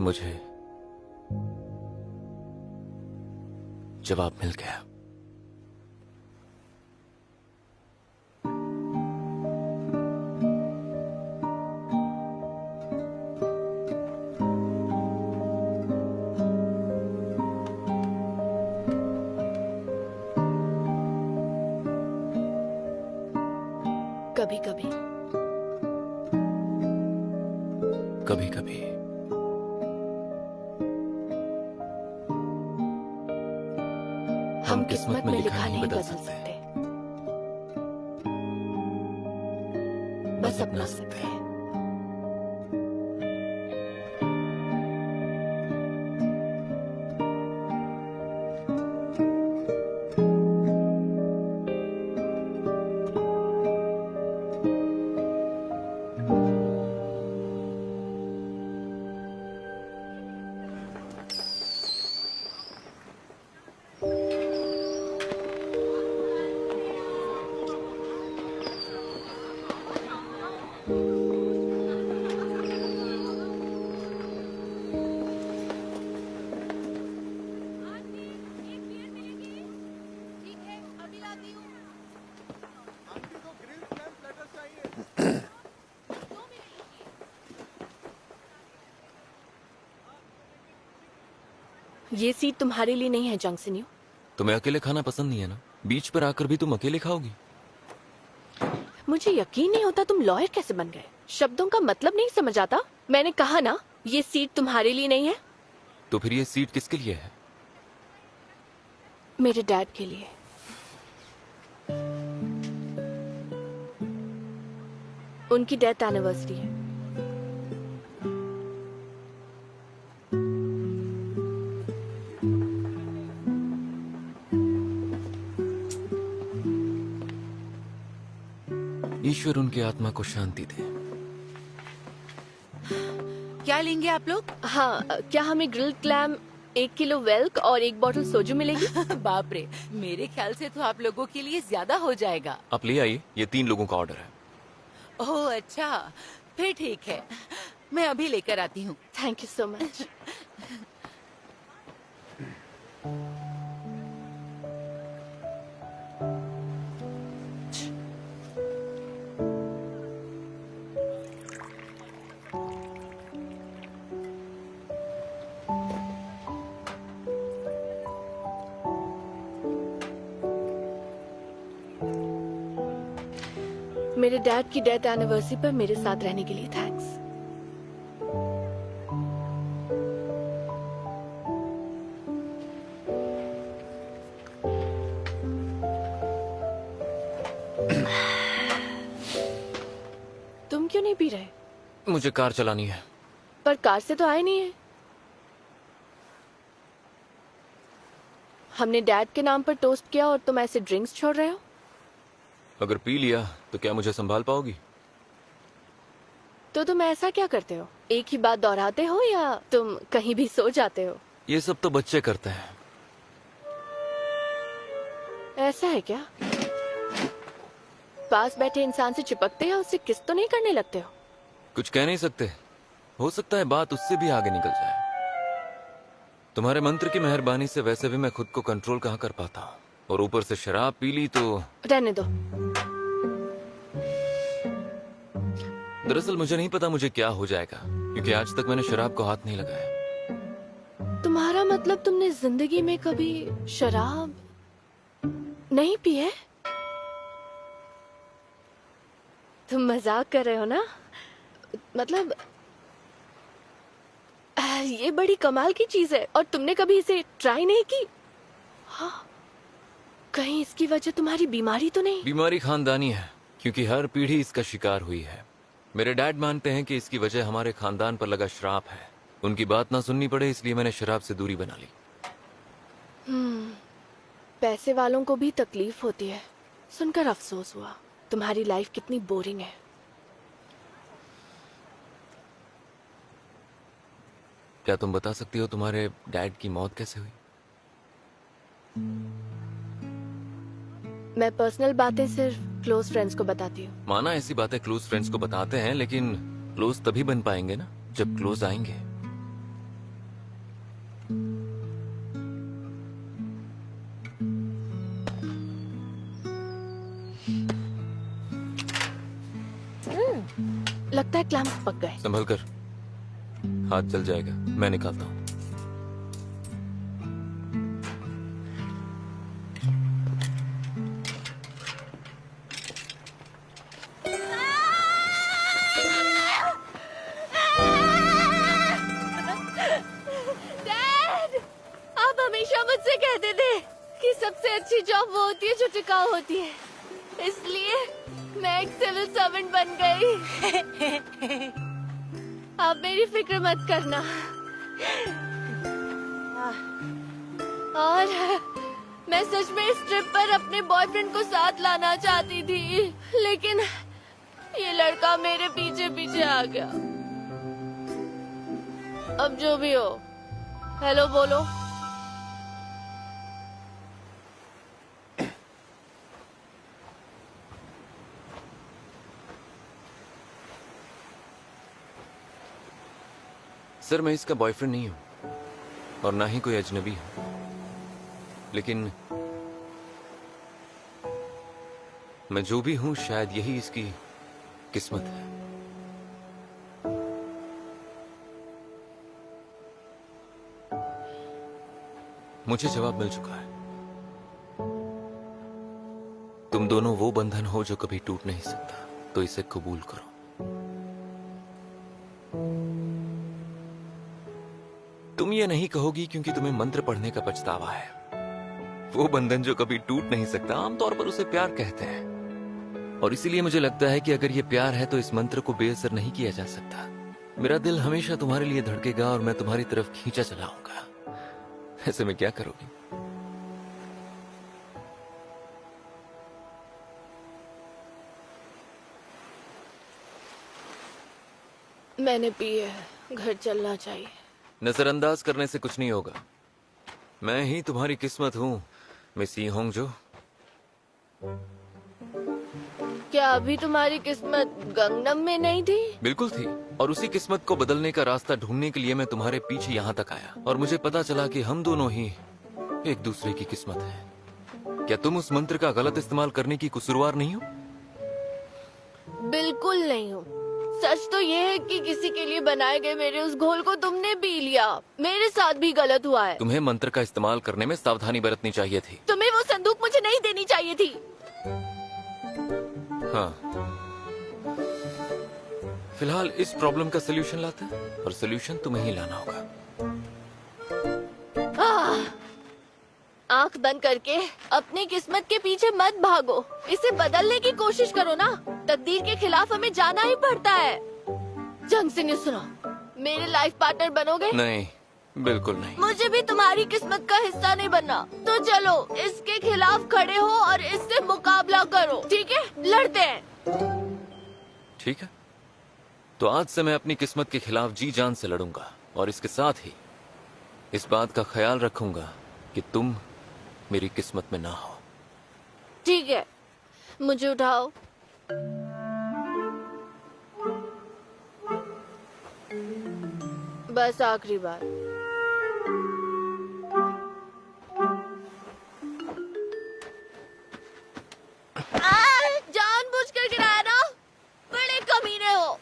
मुझे जवाब मिल गया। कभी कभी कभी कभी हम किस्मत में लिखा नहीं बदल सकते, बस अपना सकते हैं। ये सीट तुम्हारे लिए नहीं है जंक्शन। तुम्हें अकेले खाना पसंद नहीं है ना? बीच पर आकर भी तुम अकेले खाओगी? मुझे यकीन नहीं होता तुम लॉयर कैसे बन गए। शब्दों का मतलब नहीं समझ आता। मैंने कहा ना ये सीट तुम्हारे लिए नहीं है। तो फिर ये सीट किसके लिए है? मेरे डैड के लिए। उनकी डेथ एनिवर्सरी है। ईश्वर उनकी आत्मा को शांति दे। क्या लेंगे आप लोग? हाँ, क्या हमें ग्रिल्ड क्लैम, 1 किलो वेल्क और 1 बॉटल सोजू मिलेगी? बाप रे, मेरे ख्याल से तो आप लोगों के लिए ज्यादा हो जाएगा। आप ले आइए, ये 3 लोगों का ऑर्डर है। ओह अच्छा, फिर ठीक है, मैं अभी लेकर आती हूँ। Thank you so much. मेरे डैड की डेथ एनिवर्सरी पर मेरे साथ रहने के लिए थैंक्स। तुम क्यों नहीं पी रहे? मुझे कार चलानी है। पर कार से तो आए नहीं है। हमने डैड के नाम पर टोस्ट किया और तुम ऐसे ड्रिंक्स छोड़ रहे हो। अगर पी लिया तो क्या मुझे संभाल पाओगी? तो तुम ऐसा क्या करते हो? एक ही बात दोहराते हो या तुम कहीं भी सो जाते हो? ये सब तो बच्चे करते हैं। ऐसा है क्या? पास बैठे इंसान से चिपकते हो, उससे किस तो नहीं करने लगते हो? कुछ कह नहीं सकते, हो सकता है बात उससे भी आगे निकल जाए। तुम्हारे मंत्र की मेहरबानी से वैसे भी मैं खुद को कंट्रोल कहाँ कर पाता हूँ, और ऊपर से शराब पी ली तो। रहने दो। दरअसल मुझे नहीं पता मुझे क्या हो जाएगा, क्योंकि आज तक मैंने शराब को हाथ नहीं लगाया। तुम्हारा मतलब तुमने जिंदगी में कभी शराब नहीं पी है? तुम मजाक कर रहे हो ना? मतलब ये बड़ी कमाल की चीज है और तुमने कभी इसे ट्राई नहीं की? हाँ, कहीं इसकी वजह तुम्हारी बीमारी तो नहीं? बीमारी खानदानी है, क्योंकि हर पीढ़ी इसका शिकार हुई है। मेरे डैड मानते हैं कि इसकी वजह हमारे खानदान पर लगा श्राप है। उनकी बात ना सुननी पड़े इसलिए मैंने शराब से दूरी बना ली। पैसे वालों को भी तकलीफ होती है। सुनकर अफसोस हुआ। तुम्हारी लाइफ कितनी बोरिंग है। क्या तुम बता सकती हो तुम्हारे डैड की मौत कैसे हुई? मैं पर्सनल बातें सिर्फ क्लोज फ्रेंड्स को बताती हूँ। माना ऐसी बातें क्लोज फ्रेंड्स को बताते हैं, लेकिन क्लोज तभी बन पाएंगे ना जब क्लोज आएंगे। लगता है क्लैम्स पक गए। संभल कर, हाथ जल जाएगा। मैं निकालता हूँ। डैड, आप हमेशा मुझसे कहते थे कि सबसे अच्छी जॉब वो होती है जो टिकाऊ होती है, इसलिए मैं एक सिविल सर्वेंट बन गई। आप मेरी फिक्र मत करना। और मैं सच में इस ट्रिप पर अपने बॉयफ्रेंड को साथ लाना चाहती थी, लेकिन ये लड़का मेरे पीछे पीछे आ गया। अब जो भी हो, हेलो बोलो। सर, मैं इसका बॉयफ्रेंड नहीं हूं और ना ही कोई अजनबी हूं, लेकिन मैं जो भी हूं शायद यही इसकी किस्मत है। मुझे जवाब मिल चुका है। तुम दोनों वो बंधन हो जो कभी टूट नहीं सकता, तो इसे कबूल करो। तुम ये नहीं कहोगी क्योंकि तुम्हें मंत्र पढ़ने का पछतावा है। वो बंधन जो कभी टूट नहीं सकता, आमतौर पर उसे प्यार कहते हैं, और इसीलिए मुझे लगता है कि अगर ये प्यार है तो इस मंत्र को बेअसर नहीं किया जा सकता। मेरा दिल हमेशा तुम्हारे लिए धड़केगा और मैं तुम्हारी तरफ खींचा चलाऊंगा। ऐसे में क्या करोगी? मैंने पी है, घर चलना चाहिए। नजरअंदाज करने से कुछ नहीं होगा। मैं ही तुम्हारी किस्मत हूँ, मिस ई होंगजो। क्या अभी तुम्हारी किस्मत गंगनम में नहीं थी? बिल्कुल थी, और उसी किस्मत को बदलने का रास्ता ढूंढने के लिए मैं तुम्हारे पीछे यहाँ तक आया, और मुझे पता चला कि हम दोनों ही एक दूसरे की किस्मत है। क्या तुम उस मंत्र का गलत इस्तेमाल करने की कसूरवार नहीं हो? बिल्कुल नहीं हूँ। सच तो ये है कि किसी के लिए बनाए गए मेरे उस घोल को तुमने पी लिया। मेरे साथ भी गलत हुआ है। तुम्हें मंत्र का इस्तेमाल करने में सावधानी बरतनी चाहिए थी। तुम्हें वो संदूक मुझे नहीं देनी चाहिए थी। हाँ, फिलहाल इस प्रॉब्लम का सलूशन लाते हैं, और सलूशन तुम्हें ही लाना होगा। आंख बंद करके अपनी किस्मत के पीछे मत भागो, इसे बदलने की कोशिश करो ना। तकदीर के खिलाफ हमें जाना ही पड़ता है। जंग से नहीं सुना, मेरे लाइफ पार्टनर बनोगे? नहीं, बिल्कुल नहीं। मुझे भी तुम्हारी किस्मत का हिस्सा नहीं बनना। तो चलो इसके खिलाफ खड़े हो और इससे मुकाबला करो, ठीक है? लड़ते हैं। ठीक है, तो आज से मैं अपनी किस्मत के खिलाफ जी जान से लड़ूंगा, और इसके साथ ही इस बात का ख्याल रखूंगा कि तुम मेरी किस्मत में ना हो। ठीक है, मुझे उठाओ। बस आखिरी बार। जानबूझकर गिराया ना, बड़े कमीने हो।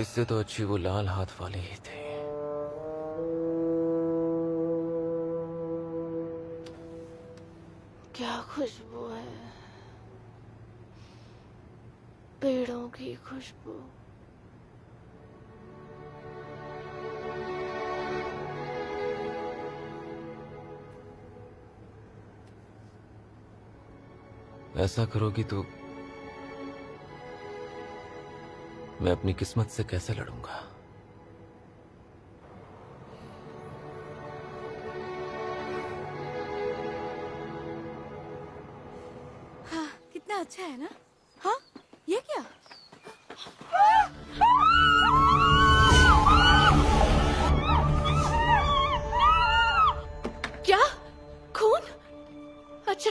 इससे तो अच्छी वो लाल हाथ वाली ही थी। क्या खुशबू है, पेड़ों की खुशबू। ऐसा करोगी तो मैं अपनी किस्मत से कैसे लड़ूंगा? हाँ, कितना अच्छा है ना? हाँ, ये क्या?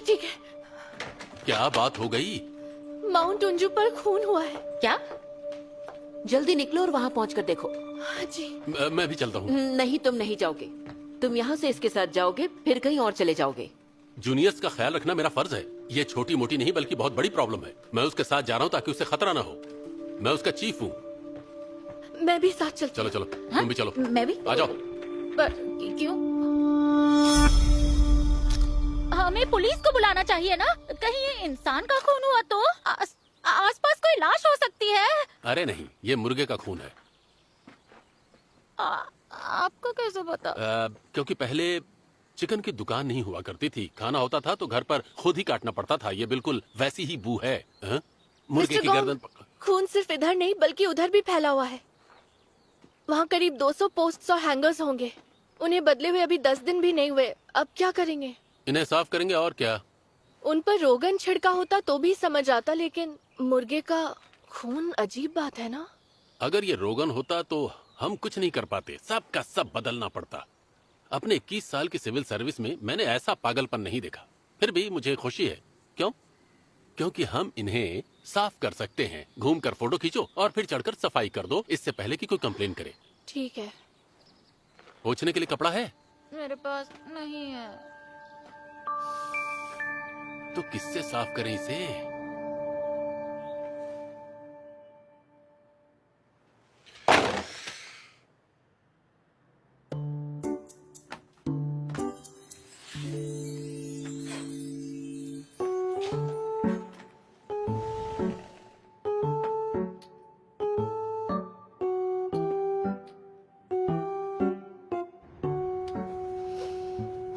ठीक है। क्या बात हो गई? माउंट उंजू पर खून हुआ है। क्या? जल्दी निकलो और वहाँ पहुँच कर देखो। हाँ जी। मैं भी चलता हूँ। नहीं, तुम नहीं जाओगे। तुम यहाँ से इसके साथ जाओगे, फिर कहीं और चले जाओगे। जूनियर्स का ख्याल रखना मेरा फर्ज है। ये छोटी मोटी नहीं बल्कि बहुत बड़ी प्रॉब्लम है। मैं उसके साथ जा रहा हूँ ताकि उसे खतरा ना हो। मैं उसका चीफ हूँ। मैं भी साथ चलती चलो हूँ। चलो, हाँ? तुम भी चलो। मैं भी। आ जाओ। पर क्यों? हमें पुलिस को बुलाना चाहिए ना। कहीं ये इंसान का खून हुआ तो आसपास कोई लाश हो सकती है। अरे नहीं, ये मुर्गे का खून है। आपको कैसे पता? क्योंकि पहले चिकन की दुकान नहीं हुआ करती थी। खाना होता था तो घर पर खुद ही काटना पड़ता था। ये बिल्कुल वैसी ही बू है। मुर्गे मिस्टर की गॉन्ग, गर्दन। खून सिर्फ इधर नहीं बल्कि उधर भी फैला हुआ है। वहाँ करीब 200 पोस्ट्स और हैंगर्स होंगे। उन्हें बदले हुए अभी 10 दिन भी नहीं हुए। अब क्या करेंगे? इन्हें साफ करेंगे और क्या। उन पर रोगन छिड़का होता तो भी समझ आता, लेकिन मुर्गे का खून अजीब बात है ना। अगर ये रोगन होता तो हम कुछ नहीं कर पाते। सब का सब बदलना पड़ता। अपने 21 साल की सिविल सर्विस में मैंने ऐसा पागलपन नहीं देखा। फिर भी मुझे खुशी है। क्यों? क्योंकि हम इन्हें साफ कर सकते हैं। घूमकर फोटो खींचो और फिर चढ़कर सफाई कर दो, इससे पहले कि कोई कंप्लेन करे। ठीक है। पोंछने के लिए कपड़ा है मेरे पास नहीं है। तो किससे साफ करें इसे?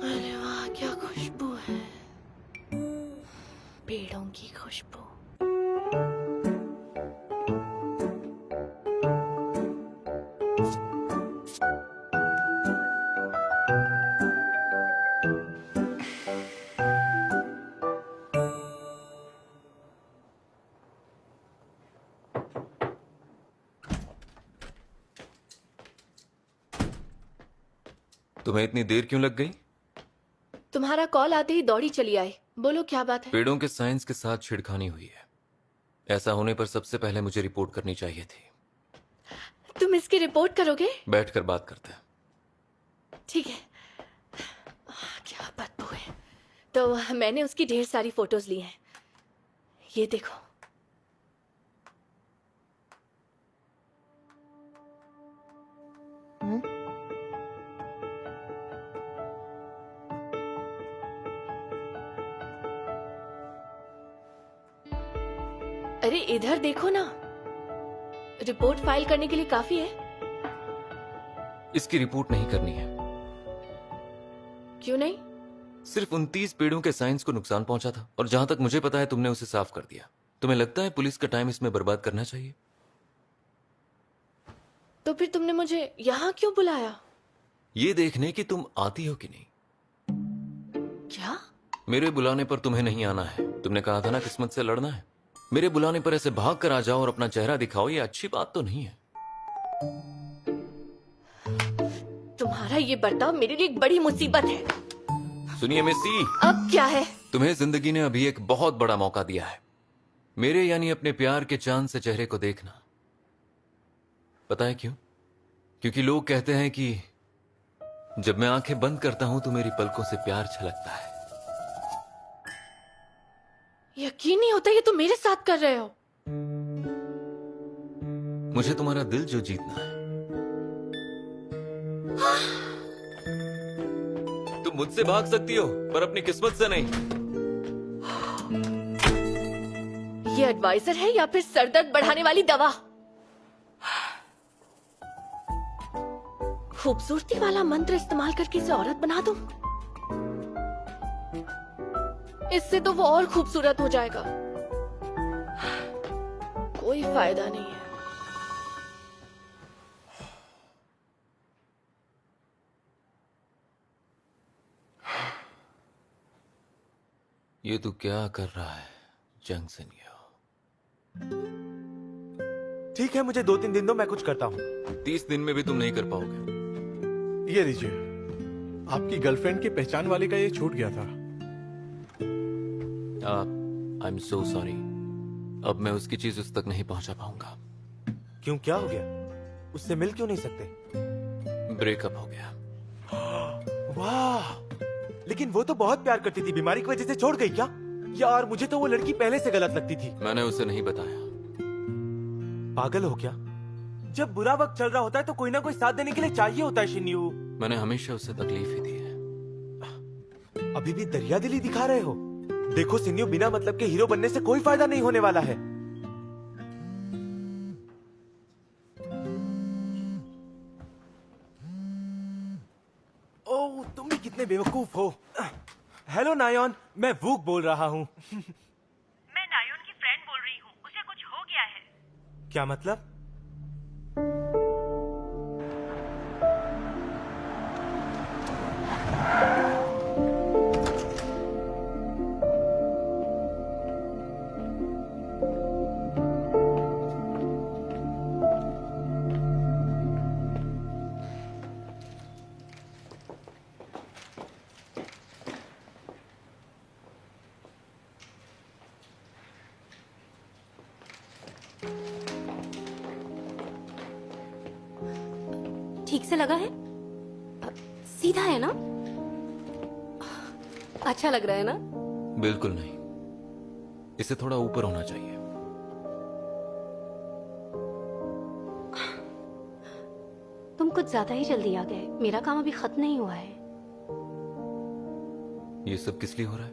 अरे वाह, क्या खुशबू है। पेड़ों की खुशबू। तुम्हें इतनी देर क्यों लग गई? तुम्हारा कॉल आते ही दौड़ी चली आई। बोलो क्या बात है? पेड़ों के साइंस के साथ छिड़खानी हुई है। ऐसा होने पर सबसे पहले मुझे रिपोर्ट करनी चाहिए थी। तुम इसकी रिपोर्ट करोगे? बैठकर बात करते हैं। ठीक है। क्या बदबू है। तो मैंने उसकी ढेर सारी फोटोज ली हैं। ये देखो। अरे इधर देखो ना। रिपोर्ट फाइल करने के लिए काफी है। इसकी रिपोर्ट नहीं करनी है। क्यों नहीं? सिर्फ 29 पेड़ों के साइंस को नुकसान पहुंचा था और जहां तक मुझे पता है तुमने उसे साफ कर दिया। तुम्हें लगता है पुलिस का टाइम इसमें बर्बाद करना चाहिए? तो फिर तुमने मुझे यहाँ क्यों बुलाया? ये देखने कि तुम आती हो कि नहीं। क्या? मेरे बुलाने पर तुम्हें नहीं आना है। तुमने कहा था ना किस्मत से लड़ना है। मेरे बुलाने पर ऐसे भाग कर आ जाओ और अपना चेहरा दिखाओ, ये अच्छी बात तो नहीं है। तुम्हारा ये बर्ताव मेरे लिए एक बड़ी मुसीबत है। सुनिए मिसी, अब क्या है? तुम्हें जिंदगी ने अभी एक बहुत बड़ा मौका दिया है। मेरे यानी अपने प्यार के चांद से चेहरे को देखना। पता है क्यों? क्योंकि लोग कहते हैं कि जब मैं आंखें बंद करता हूं तो मेरी पलकों से प्यार छलकता है। यकीन नहीं होता ये तुम मेरे साथ कर रहे हो। मुझे तुम्हारा दिल जो जीतना है। तुम मुझसे भाग सकती हो पर अपनी किस्मत से नहीं। ये एडवाइजर है या फिर सरदर्द बढ़ाने वाली दवा? खूबसूरती वाला मंत्र इस्तेमाल करके इसे औरत बना दूं? इससे तो वो और खूबसूरत हो जाएगा। कोई फायदा नहीं है। ये तू क्या कर रहा है जंग सिंह? ठीक है, मुझे 2-3 दिन दो, मैं कुछ करता हूँ। 30 दिन में भी तुम नहीं कर पाओगे। ये लीजिए, आपकी गर्लफ्रेंड की पहचान वाले का ये छूट गया था। I am so sorry. अब मैं उसकी चीज उस तक नहीं पहुंचा पाऊंगा। क्यों, क्या हो गया? उससे मिल क्यों नहीं सकते? ब्रेकअप हो गया। वाह, लेकिन वो तो बहुत प्यार करती थी, बीमारी की वजह से छोड़ गई क्या? यार मुझे तो वो लड़की पहले से गलत लगती थी। मैंने उसे नहीं बताया। पागल हो क्या? जब बुरा वक्त चल रहा होता है तो कोई ना कोई साथ देने के लिए चाहिए होता है शिन्यू। मैंने हमेशा उससे तकलीफ ही दी है। अभी भी दरिया दिली दिखा रहे हो। देखो शिन्यू, बिना मतलब के हीरो बनने से कोई फायदा नहीं होने वाला है। ओह, तुम भी कितने बेवकूफ हो। हेलो नायोन, मैं वूक बोल रहा हूँ। मैं नायोन की फ्रेंड बोल रही हूँ। उसे कुछ हो गया है। क्या मतलब? ठीक से लगा है? सीधा है ना? अच्छा लग रहा है ना? बिल्कुल नहीं, इसे थोड़ा ऊपर होना चाहिए। तुम कुछ ज्यादा ही जल्दी आ गए। मेरा काम अभी खत्म नहीं हुआ है। ये सब किस लिए हो रहा है?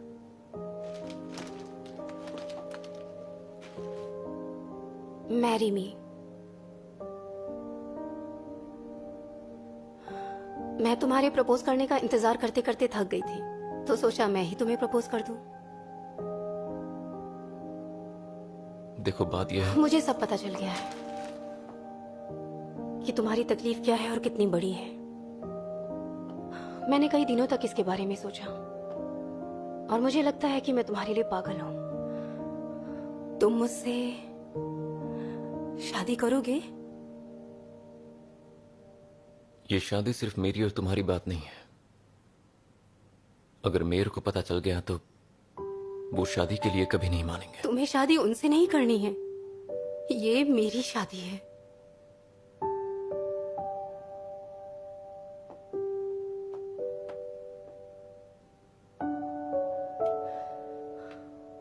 Marry me. मैं तुम्हारे प्रपोज करने का इंतजार करते करते थक गई थी, तो सोचा मैं ही तुम्हें प्रपोज कर दूं। देखो, बात यह है, मुझे सब पता चल गया है कि तुम्हारी तकलीफ क्या है और कितनी बड़ी है। मैंने कई दिनों तक इसके बारे में सोचा और मुझे लगता है कि मैं तुम्हारे लिए पागल हूं। तुम मुझसे शादी करोगे? ये शादी सिर्फ मेरी और तुम्हारी बात नहीं है। अगर मेयर को पता चल गया तो वो शादी के लिए कभी नहीं मानेंगे। तुम्हें शादी उनसे नहीं करनी है, ये मेरी शादी है।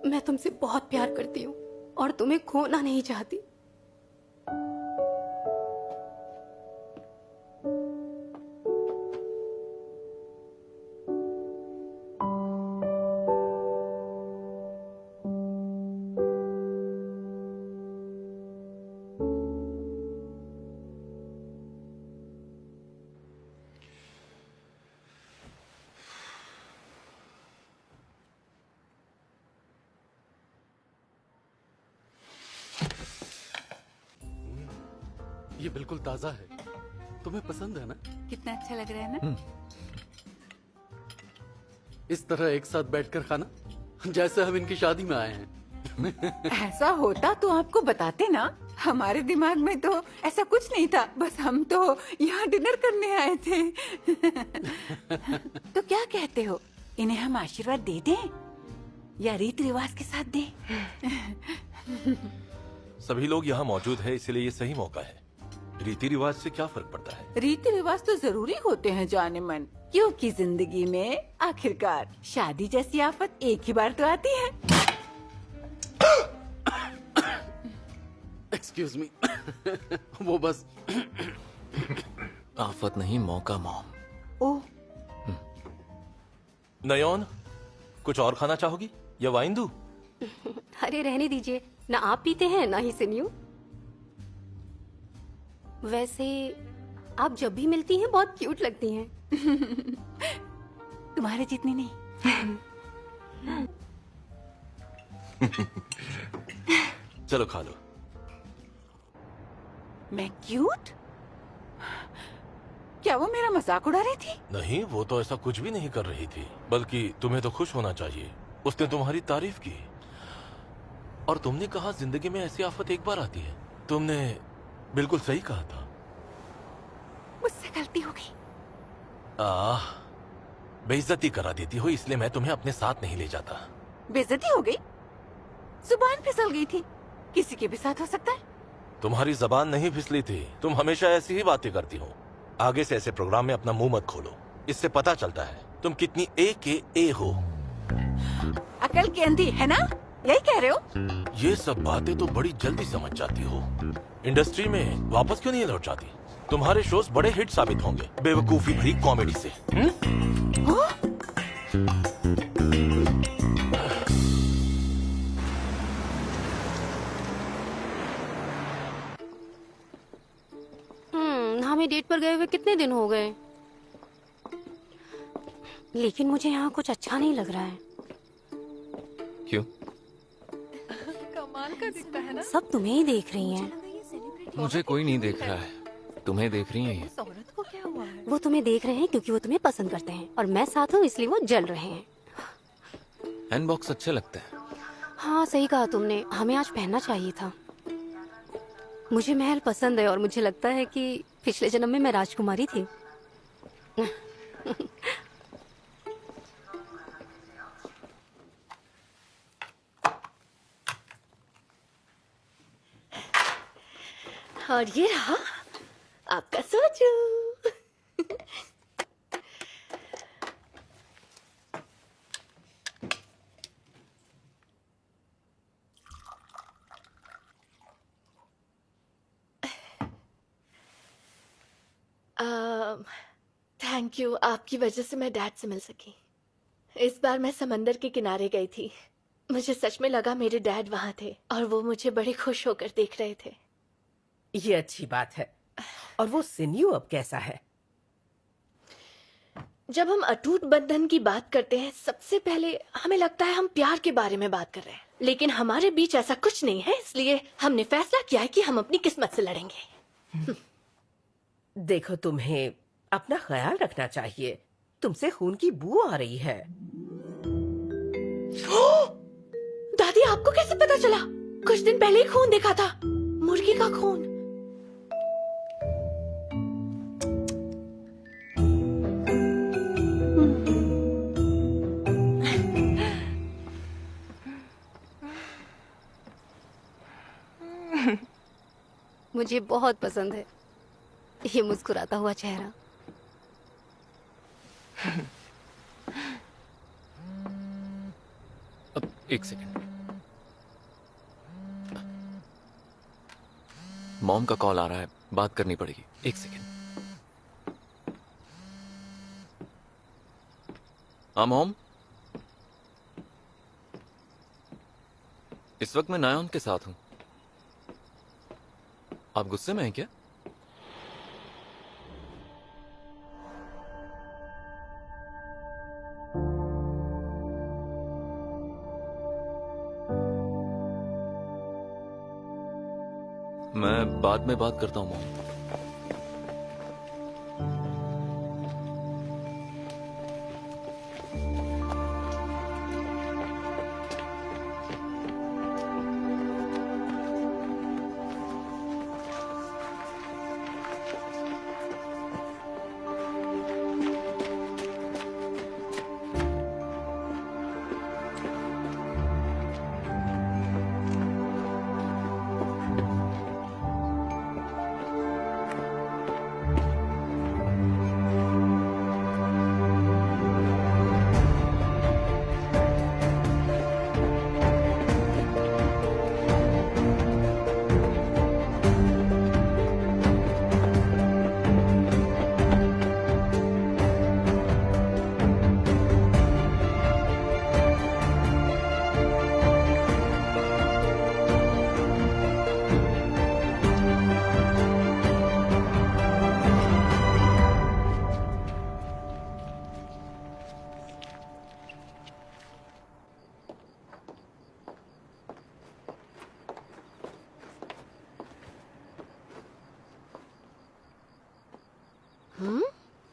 मैं तुमसे बहुत प्यार करती हूँ और तुम्हें खोना नहीं चाहती। ये बिल्कुल ताजा है। तुम्हें पसंद है ना? कितना अच्छा लग रहा है ना? इस तरह एक साथ बैठकर खाना जैसे हम इनकी शादी में आए हैं। ऐसा होता तो आपको बताते ना। हमारे दिमाग में तो ऐसा कुछ नहीं था। बस हम तो यहाँ डिनर करने आए थे। तो क्या कहते हो, इन्हें हम आशीर्वाद दे दें या रीति रिवाज के साथ दें? सभी लोग यहाँ मौजूद है, इसलिए ये सही मौका है। रीति रिवाज से क्या फर्क पड़ता है? रीति रिवाज तो जरूरी होते हैं जाने मन, क्योंकि जिंदगी में आखिरकार शादी जैसी आफत एक ही बार तो आती है। Excuse me. वो बस आफत नहीं, मौका मॉम। ओह, नयोन, कुछ और खाना चाहोगी या वाइन दूं? अरे रहने दीजिए ना, आप पीते हैं ना ही सिन्यू। वैसे आप जब भी मिलती हैं बहुत क्यूट लगती हैं। तुम्हारे जितनी नहीं। चलो खा लो। मैं क्यूट? क्या वो मेरा मजाक उड़ा रही थी? नहीं, वो तो ऐसा कुछ भी नहीं कर रही थी, बल्कि तुम्हें तो खुश होना चाहिए। उसने तुम्हारी तारीफ की और तुमने कहा जिंदगी में ऐसी आफत एक बार आती है। तुमने बिल्कुल सही कहा था। मुझसे गलती हो गई। बेइज्जती करा देती हो, इसलिए मैं तुम्हें अपने साथ नहीं ले जाता। बेइज्जती हो गई, जुबान फिसल गई थी। किसी के भी साथ हो सकता है। तुम्हारी जबान नहीं फिसली थी, तुम हमेशा ऐसी ही बातें करती हो। आगे से ऐसे प्रोग्राम में अपना मुंह मत खोलो, इससे पता चलता है तुम कितनी ए के ए हो। अकल की अंधी है ना, यही कह रहे हो? ये सब बातें तो बड़ी जल्दी समझ जाती हो। इंडस्ट्री में वापस क्यों नहीं लौट जाती? तुम्हारे शोज बड़े हिट साबित होंगे बेवकूफी भरी कॉमेडी से। हमें डेट पर गए हुए कितने दिन हो गए, लेकिन मुझे यहाँ कुछ अच्छा नहीं लग रहा है। क्यों? कमाल का दिखता है ना। सब तुम्हें ही देख रही हैं। मुझे कोई नहीं देख रहा है, तुम्हें देख रही हैं ये। इस औरत को क्या हुआ है? वो तुम्हें देख रहे हैं क्योंकि वो तुम्हें पसंद करते हैं और मैं साथ हूँ इसलिए वो जल रहे हैं। हैंडबॉक्स अच्छे लगते हैं। हाँ सही कहा तुमने, हमें आज पहनना चाहिए था। मुझे महल पसंद है और मुझे लगता है कि पिछले जन्म में मैं राजकुमारी थी। और ये रहा आपका सोचू। थैंक यू, आपकी वजह से मैं डैड से मिल सकी। इस बार मैं समंदर के किनारे गई थी। मुझे सच में लगा मेरे डैड वहां थे और वो मुझे बड़े खुश होकर देख रहे थे। ये अच्छी बात है। और वो सिन्यू अब कैसा है? जब हम अटूट बंधन की बात करते हैं, सबसे पहले हमें लगता है हम प्यार के बारे में बात कर रहे हैं, लेकिन हमारे बीच ऐसा कुछ नहीं है। इसलिए हमने फैसला किया है कि हम अपनी किस्मत से लड़ेंगे। देखो, तुम्हें अपना ख्याल रखना चाहिए। तुमसे खून की बू आ रही है। दादी, आपको कैसे पता चला? कुछ दिन पहले ही खून देखा था, मुर्गी का खून। मुझे बहुत पसंद है ये मुस्कुराता हुआ चेहरा। अब एक सेकंड, मॉम का कॉल आ रहा है, बात करनी पड़ेगी। एक सेकंड। हाँ मॉम, इस वक्त मैं नायोन के साथ हूं। आप गुस्से में हैं क्या? मैं बाद में बात करता हूं मॉम।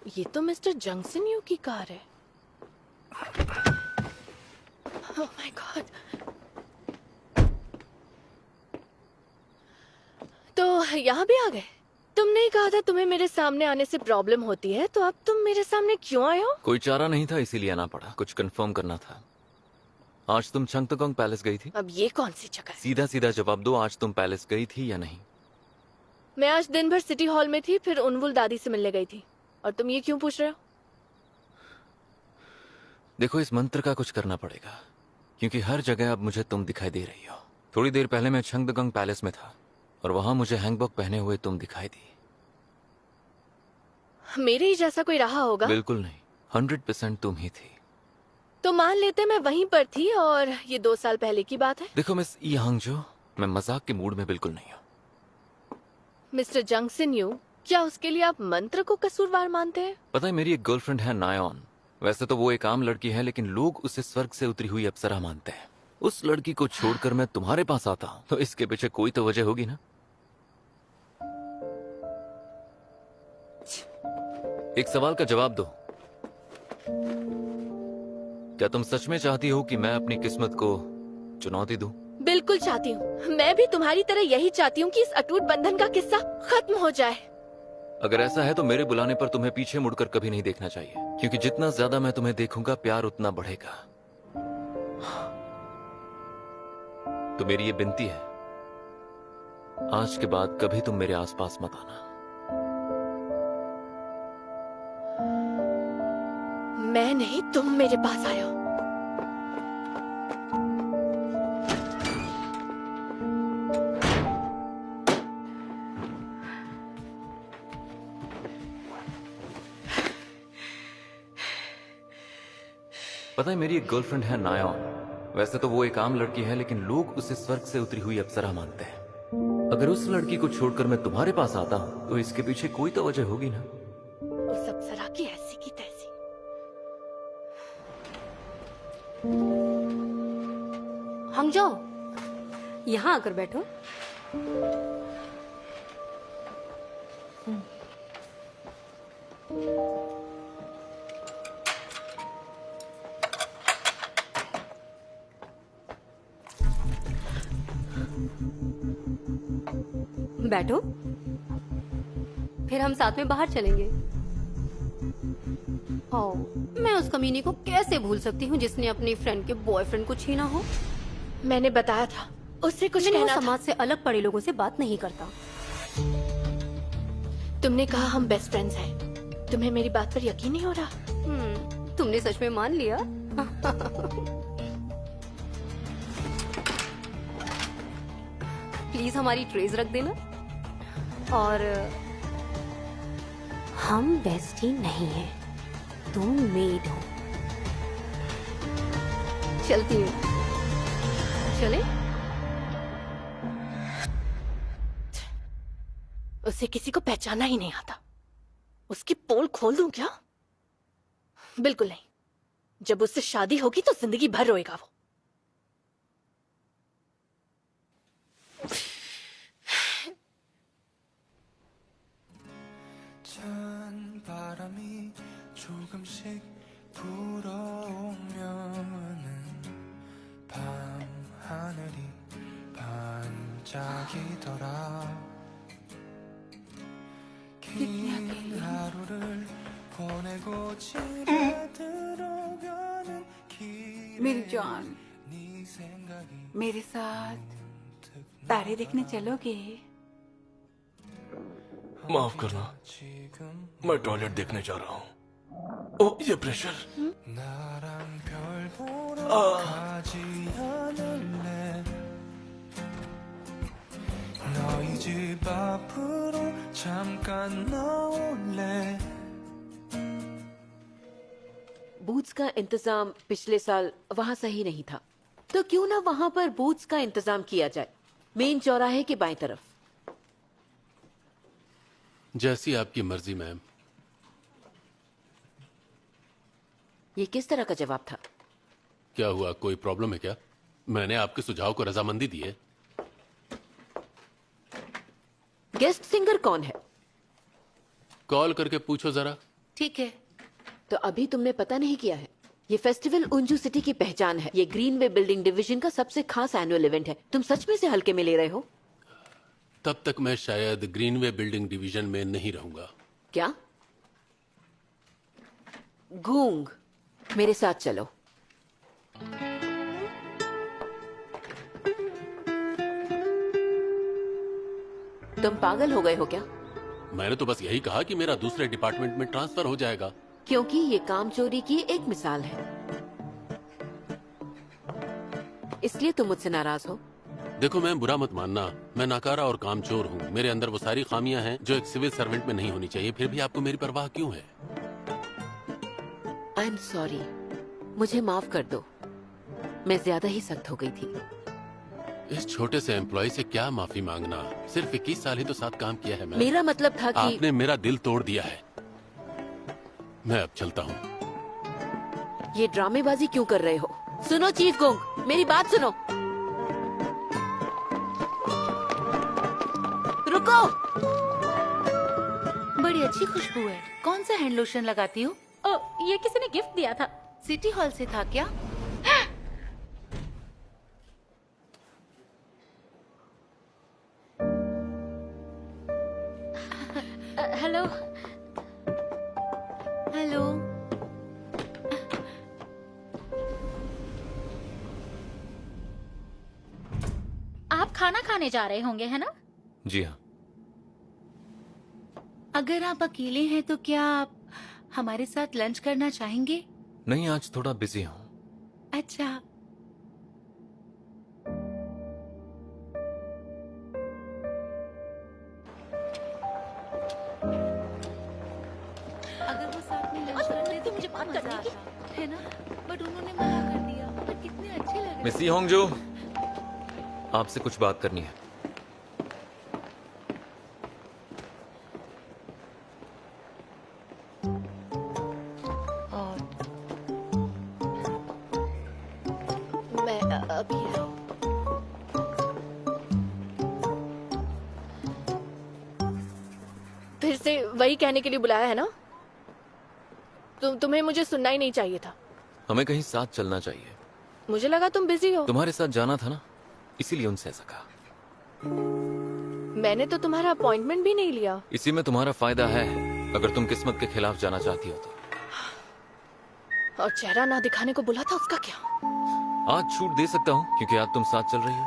ये तो मिस्टर जंगसिन्यू की कार है। Oh my God. तो यहाँ भी आ गए? तुमने ही कहा था तुम्हें मेरे सामने आने से प्रॉब्लम होती है, तो अब तुम मेरे सामने क्यों आए हो? कोई चारा नहीं था, इसीलिए आना पड़ा। कुछ कंफर्म करना था। आज तुम चंगतगोंग पैलेस गई थी? अब ये कौन सी जगह है? सीधा सीधा जवाब दो, आज तुम पैलेस गई थी या नहीं? मैं आज दिन भर सिटी हॉल में थी, फिर उनवुल दादी से मिलने गई थी। और तुम ये क्यों पूछ रहे हो? देखो, इस मंत्र का कुछ करना पड़ेगा, क्योंकि हर जगह अब मुझे तुम दिखाई दे रही हो। थोड़ी देर पहले मैं चंगतगोंग पैलेस में था और वहां मुझे हैंगबॉक पहने हुए तुम दिखाई दी। मेरे ही जैसा कोई रहा होगा? बिल्कुल नहीं, 100% तुम ही थी। तो मान लेते मैं वहीं पर थी और ये 2 साल पहले की बात है। देखो मिस ई हांगजो, मैं मजाक के मूड में बिल्कुल नहीं हूँ। मिस्टर जंग सिन यू, क्या उसके लिए आप मंत्र को कसूरवार मानते हैं? पता है, मेरी एक गर्लफ्रेंड है नायोन। वैसे तो वो एक आम लड़की है, लेकिन लोग उसे स्वर्ग से उतरी हुई अप्सरा मानते हैं। उस लड़की को छोड़कर मैं तुम्हारे पास आता हूँ, तो इसके पीछे कोई तो वजह होगी ना। एक सवाल का जवाब दो, क्या तुम सच में चाहती हो कि मैं अपनी किस्मत को चुनौती दूं? बिल्कुल चाहती हूँ। मैं भी तुम्हारी तरह यही चाहती हूँ कि इस अटूट बंधन का किस्सा खत्म हो जाए। अगर ऐसा है तो मेरे बुलाने पर तुम्हें पीछे मुड़कर कभी नहीं देखना चाहिए, क्योंकि जितना ज्यादा मैं तुम्हें देखूंगा, प्यार उतना बढ़ेगा। तो मेरी ये विनती है, आज के बाद कभी तुम मेरे आसपास मत आना। मैं नहीं, तुम मेरे पास आए हो। पता है, मेरी एक गर्लफ्रेंड है नायोन। वैसे तो वो एक आम लड़की है, लेकिन लोग उसे स्वर्ग से उतरी हुई अप्सरा मानते हैं। अगर उस लड़की को छोड़कर मैं तुम्हारे पास आता हूं, तो इसके पीछे कोई तो वजह होगी ना। उस अप्सरा की ऐसी की तैसी। हांगजो, यहाँ आकर बैठो। बैठो, फिर हम साथ में बाहर चलेंगे। ओह, मैं उस कमीनी को कैसे भूल सकती हूँ जिसने अपनी फ्रेंड के बॉयफ्रेंड को छीना हो। मैंने बताया था उससे कुछ लेकिन वो कहना था। समाज से अलग पड़े लोगों से बात नहीं करता। तुमने कहा हम बेस्ट फ्रेंड्स हैं। तुम्हें मेरी बात पर यकीन नहीं हो रहा? तुमने सच में मान लिया? प्लीज हमारी ट्रेस रख देना। और हम बेस्टी नहीं हैं, तुम मेड हो। चलती हूँ। चले? उसे किसी को पहचाना ही नहीं आता। उसकी पोल खोल दूं क्या? बिल्कुल नहीं। जब उससे शादी होगी तो जिंदगी भर रोएगा वो। 바람이 조금씩 불어오면은 밤하늘이 반짝이더라. 긴 하루를 보내고 집에 들어가는 길에 मेरी जान, 네 생각이 मेरे साथ तारे देखने चलोगे? माफ करना, मैं टॉयलेट देखने जा रहा हूँ। ओ, ये प्रेशर। 나랑 별 보러 가지 않을래. 너희 집 앞으로 잠깐 나올래. बूथ्स का इंतजाम पिछले साल वहाँ सही नहीं था, तो क्यों ना वहाँ पर बूथ्स का इंतजाम किया जाए, मेन चौराहे के बाएं तरफ। जैसी आपकी मर्जी मैम। ये किस तरह का जवाब था? क्या हुआ, कोई प्रॉब्लम है क्या? मैंने आपके सुझाव को रजामंदी दी है। गेस्ट सिंगर कौन है? कॉल करके पूछो जरा। ठीक है। तो अभी तुमने पता नहीं किया है, ये फेस्टिवल उंजू सिटी की पहचान है। ये ग्रीनवे बिल्डिंग डिवीजन का सबसे खास एनुअल इवेंट है। तुम सच में से हल्के में ले रहे हो? तब तक मैं शायद ग्रीनवे बिल्डिंग डिवीजन में नहीं रहूंगा। क्या? गूंग, मेरे साथ चलो। तुम पागल हो गए हो क्या? मैंने तो बस यही कहा कि मेरा दूसरे डिपार्टमेंट में ट्रांसफर हो जाएगा। क्योंकि ये काम चोरी की एक मिसाल है, इसलिए तुम मुझसे नाराज हो। देखो मैम, बुरा मत मानना, मैं नाकारा और कामचोर हूँ। मेरे अंदर वो सारी खामियां हैं जो एक सिविल सर्वेंट में नहीं होनी चाहिए। फिर भी आपको मेरी परवाह क्यों है? आई एम सॉरी, मुझे माफ कर दो, मैं ज्यादा ही सख्त हो गई थी। इस छोटे से एम्प्लॉय से क्या माफी मांगना? सिर्फ 21 साल ही तो साथ काम किया है। मेरा मतलब था कि आपने मेरा दिल तोड़ दिया है। मैं अब चलता हूँ। ये ड्रामेबाजी क्यों कर रहे हो? सुनो चीफ गोंग, मेरी बात सुनो। रुको। बड़ी अच्छी खुशबू है। कौन सा हैंड लोशन लगाती हो? ये किसी ने गिफ्ट दिया था। सिटी हॉल से था क्या? हेलो। हेलो। आप खाना खाने जा रहे होंगे, है ना? जी हाँ। अगर आप अकेले हैं तो क्या आप हमारे साथ लंच करना चाहेंगे? नहीं, आज थोड़ा बिजी हूँ। अच्छा। अगर वो साथ में लंच करते तो मुझे बात करने की है ना, बट उन्होंने मना कर दिया। बट कितने अच्छे लग रहे। मिस सी होंगजू, आपसे कुछ बात करनी है। मैं अभी आई। फिर से वही कहने के लिए बुलाया है ना? तुम्हें मुझे सुनना ही नहीं चाहिए था। हमें कहीं साथ चलना चाहिए। मुझे लगा तुम बिजी हो। तुम्हारे साथ जाना था ना, इसीलिए उनसे ऐसा कहा। मैंने तो तुम्हारा अपॉइंटमेंट भी नहीं लिया। इसी में तुम्हारा फायदा है, अगर तुम किस्मत के खिलाफ जाना चाहती हो तो। और चेहरा ना दिखाने को बोला था, उसका क्या? आज छूट दे सकता हूँ क्योंकि आज तुम साथ चल रही हो।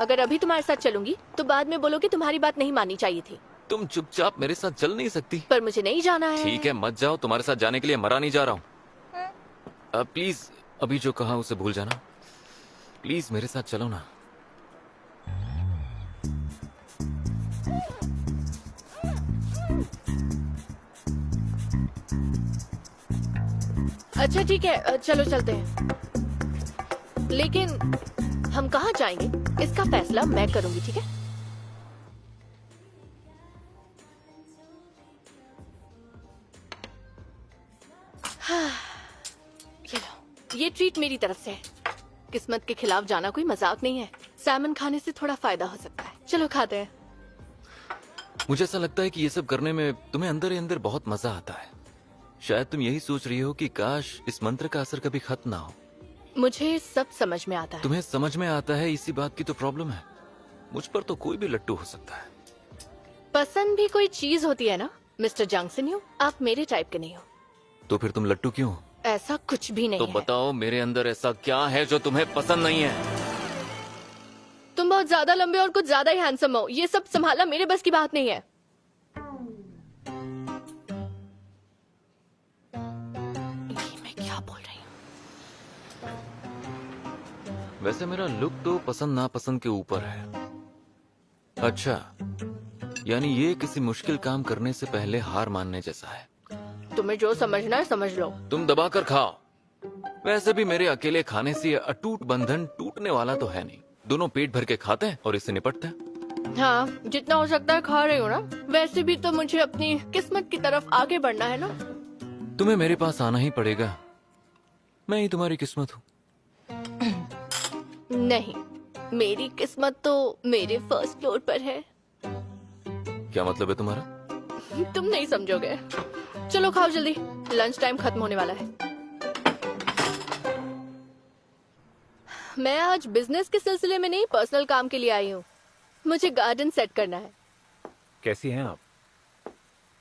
अगर अभी तुम्हारे साथ चलूंगी तो बाद में बोलोगे तुम्हारी बात नहीं माननी चाहिए थी। तुम चुपचाप मेरे साथ चल नहीं सकती? पर मुझे नहीं जाना है। ठीक है, मत जाओ। तुम्हारे साथ जाने के लिए मरा नहीं जा रहा हूँ। प्लीज, अभी जो कहा उसे भूल जाना। प्लीज मेरे साथ चलो ना। अच्छा ठीक है, चलो चलते हैं। लेकिन हम कहाँ जाएंगे इसका फैसला मैं करूंगी, ठीक है? हाँ, ये लो, ये ट्रीट मेरी तरफ से है। किस्मत के खिलाफ जाना कोई मजाक नहीं है। सैमन खाने से थोड़ा फायदा हो सकता है। चलो खाते हैं। मुझे ऐसा लगता है कि ये सब करने में तुम्हें अंदर ही अंदर बहुत मजा आता है। शायद तुम यही सोच रही हो कि काश इस मंत्र का असर कभी खत्म ना हो। मुझे सब समझ में आता है। तुम्हें समझ में आता है, इसी बात की तो प्रॉब्लम है। मुझ पर तो कोई भी लट्टू हो सकता है। पसंद भी कोई चीज होती है ना मिस्टर जंगसन। आप मेरे टाइप के नहीं हो। तो फिर तुम लट्टू क्यों हो? ऐसा कुछ भी नहीं तो है। बताओ मेरे अंदर ऐसा क्या है जो तुम्हें पसंद नहीं है? तुम बहुत ज्यादा लंबे और कुछ ज्यादा ही हैंडसम हो। ये सब संभालना मेरे बस की बात नहीं है। मैं क्या बोल रही हूँ? वैसे मेरा लुक तो पसंद नापसंद के ऊपर है। अच्छा, यानी ये किसी मुश्किल काम करने से पहले हार मानने जैसा है। तुम्हें जो समझना है समझ लो। तुम दबा कर खाओ। वैसे भी मेरे अकेले खाने से ये अटूट बंधन टूटने वाला तो है नहीं। दोनों पेट भर के खाते हैं और इससे निपटते हैं। हाँ, जितना हो सकता है खा रही हो ना। वैसे भी तो मुझे अपनी किस्मत की तरफ आगे बढ़ना है ना। तुम्हें मेरे पास आना ही पड़ेगा। मैं ही तुम्हारी किस्मत हूँ। नहीं, मेरी किस्मत तो मेरे फर्स्ट फ्लोर पर है। क्या मतलब है तुम्हारा? तुम नहीं समझोगे। चलो खाओ जल्दी, लंच टाइम खत्म होने वाला है। मैं आज बिजनेस के सिलसिले में नहीं, पर्सनल काम के लिए आई हूँ। मुझे गार्डन सेट करना है। कैसी हैं आप?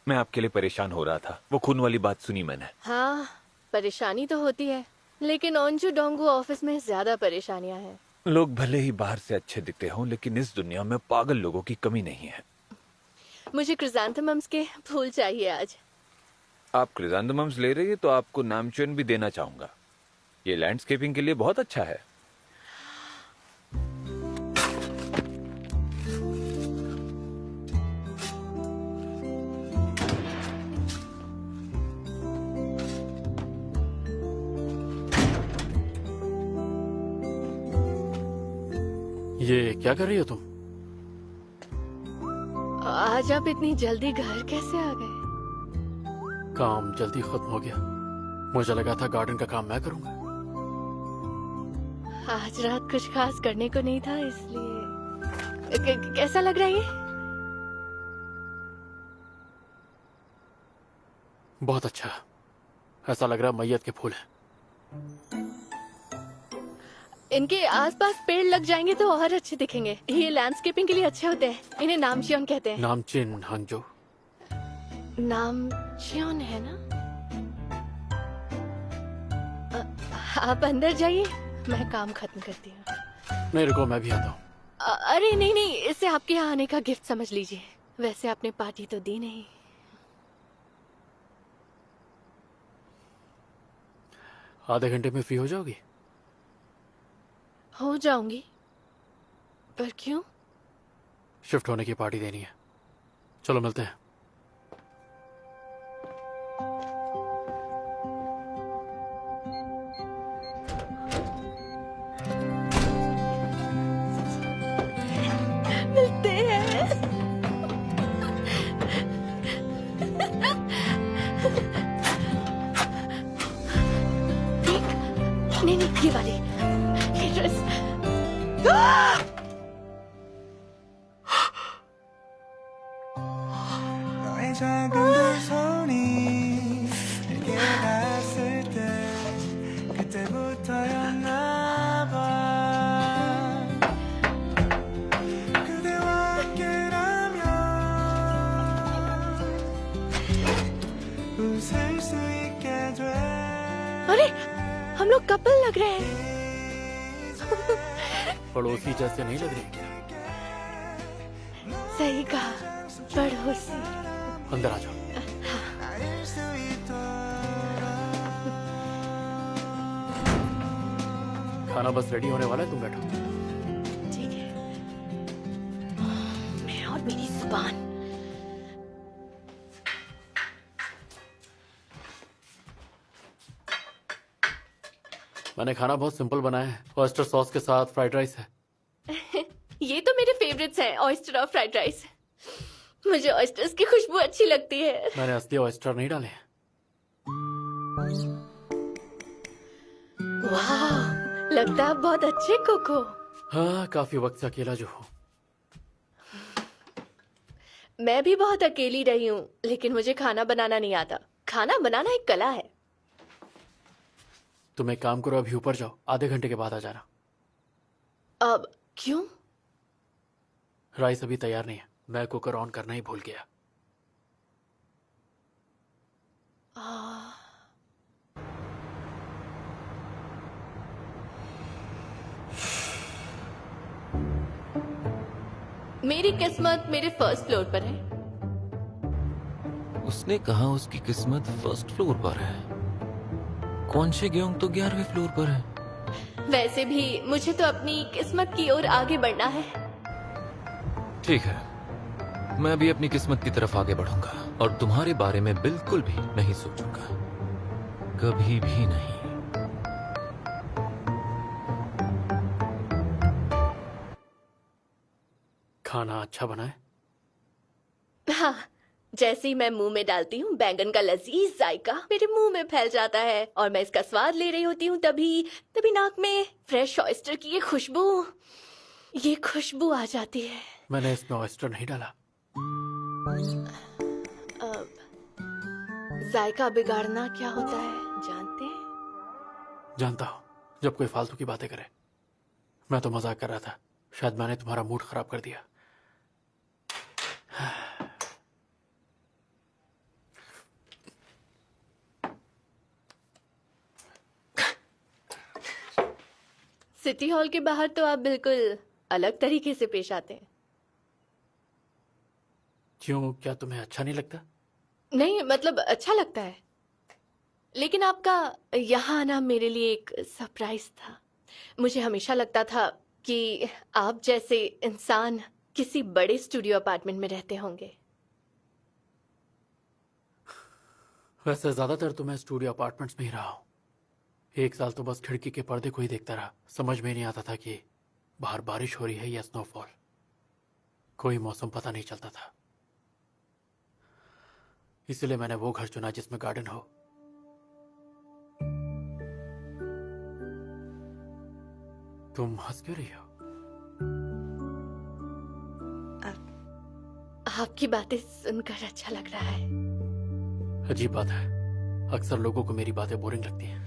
मैं आपके लिए परेशान हो रहा था। वो खून वाली बात सुनी मैंने। हाँ, परेशानी तो होती है, लेकिन ओंजू डोंगू ऑफिस में ज्यादा परेशानियां हैं। लोग भले ही बाहर से अच्छे दिखते हों, लेकिन इस दुनिया में पागल लोगों की कमी नहीं है। मुझे क्रिजांथेमम्स के फूल चाहिए आज। आप क्रिजांथेमम्स ले रही है तो आपको नामचुन भी देना चाहूंगा। ये लैंडस्केपिंग के लिए बहुत अच्छा है। ये क्या कर रही हो तुम? आज आप इतनी जल्दी घर कैसे आ गए? काम जल्दी खत्म हो गया। मुझे लगा था गार्डन का काम मैं करूंगा। आज रात कुछ खास करने को नहीं था, इसलिए कैसा लग रहा है ये? बहुत अच्छा। ऐसा लग रहा है मैयत के फूल हैं। इनके आसपास पेड़ लग जाएंगे तो और अच्छे दिखेंगे। ये लैंडस्केपिंग के लिए अच्छे होते हैं। इन्हें नामचियन कहते हैं। नामचिन हांगजो। नामचियन है ना? आप अंदर जाइए, मैं काम खत्म करती हूँ। नहीं रुको, मैं भी आता हूँ। अरे नहीं नहीं, इसे आपके यहाँ आने का गिफ्ट समझ लीजिए। वैसे आपने पार्टी तो दी नहीं। आधे घंटे में फ्री हो जाओगी? हो जाऊंगी, पर क्यों? शिफ्ट होने की पार्टी देनी है। चलो मिलते हैं। मिलते हैं। नहीं नहीं, ये वाली, ये ड्रेस। 너의 작은 두 손이 내게 닿았을 때 그때부터였나 봐. 그대와 함께라면 웃을 수 있게 돼. अरे हम लोग कपल लग रहे हैं। पड़ोसी जैसे नहीं लग रही क्या? सही कहा, पड़ोसी। अंदर आ जाओ। खाना बस रेडी होने वाला है, तुम बैठो। ठीक है। मैं और मेरी जुबान। मैंने खाना बहुत सिंपल बनाया है। ऑयस्टर सॉस के साथ फ्राइड राइस है। ये तो मेरे फेवरेट्स हैं, ऑयस्टर और फ्राइड राइस। मुझे ऑयस्टर्स की खुशबू अच्छी लगती है। मैंने असली ऑयस्टर नहीं डाले हैं। वाह, लगता है आप बहुत अच्छे कुक हो। हाँ, काफी वक्त से अकेला जो हूँ। मैं भी बहुत अकेली रही हूँ, लेकिन मुझे खाना बनाना नहीं आता। खाना बनाना एक कला है। तुम एक काम करो, अभी ऊपर जाओ, आधे घंटे के बाद आ जाना। अब क्यों? राइस अभी तैयार नहीं है, मैं कुकर ऑन करना ही भूल गया। मेरी किस्मत मेरे फर्स्ट फ्लोर पर है। उसने कहा उसकी किस्मत फर्स्ट फ्लोर पर है। कौनशे ग्योंग तो 11वें फ्लोर पर है। वैसे भी मुझे तो अपनी किस्मत की ओर आगे बढ़ना है। ठीक है, मैं भी अपनी किस्मत की तरफ आगे बढ़ूंगा और तुम्हारे बारे में बिल्कुल भी नहीं सोचूंगा, कभी भी नहीं। खाना अच्छा बना है? हाँ, जैसे ही मैं मुंह में डालती हूँ, बैंगन का लजीज जायका मेरे मुंह में फैल जाता है और मैं इसका स्वाद ले रही होती हूँ, तभी नाक में फ्रेश ऑयस्टर की ये खुशबू आ जाती है। मैंने इसमें ऑयस्टर नहीं डाला। जायका बिगाड़ना क्या होता है जानते हैं? जानता हूँ, जब कोई फालतू की बातें करे। मैं तो मजाक कर रहा था, शायद मैंने तुम्हारा मूड खराब कर दिया। सिटी हॉल के बाहर तो आप बिल्कुल अलग तरीके से पेश आते हैं। क्यों, क्या तुम्हें अच्छा नहीं लगता? नहीं, मतलब अच्छा लगता है, लेकिन आपका यहाँ आना मेरे लिए एक सरप्राइज था। मुझे हमेशा लगता था कि आप जैसे इंसान किसी बड़े स्टूडियो अपार्टमेंट में रहते होंगे। वैसे ज्यादातर तो मैं स्टूडियो अपार्टमेंट्स में ही रहा हूँ। एक साल तो बस खिड़की के पर्दे को ही देखता रहा। समझ में नहीं आता था कि बाहर बारिश हो रही है या स्नोफॉल। कोई मौसम पता नहीं चलता था। इसलिए मैंने वो घर चुना जिसमें गार्डन हो। तुम हंस क्यों रही हो? आपकी बातें सुनकर अच्छा लग रहा है। अजीब बात है, अक्सर लोगों को मेरी बातें बोरिंग लगती हैं।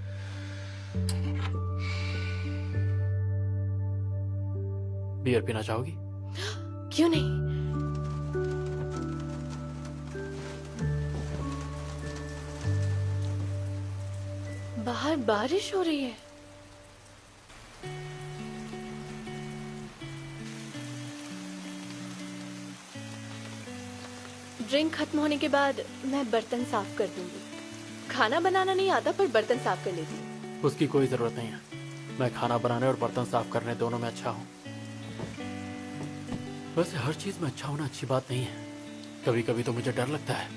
बियर पीना चाहोगी? क्यों नहीं? बाहर बारिश हो रही है। ड्रिंक खत्म होने के बाद मैं बर्तन साफ कर दूंगी। खाना बनाना नहीं आता, पर बर्तन साफ कर लेती हूँ। उसकी कोई जरूरत नहीं है। मैं खाना बनाने और बर्तन साफ करने दोनों में अच्छा हूँ। वैसे हर चीज में अच्छा होना अच्छी बात नहीं है। कभी कभी तो मुझे डर लगता है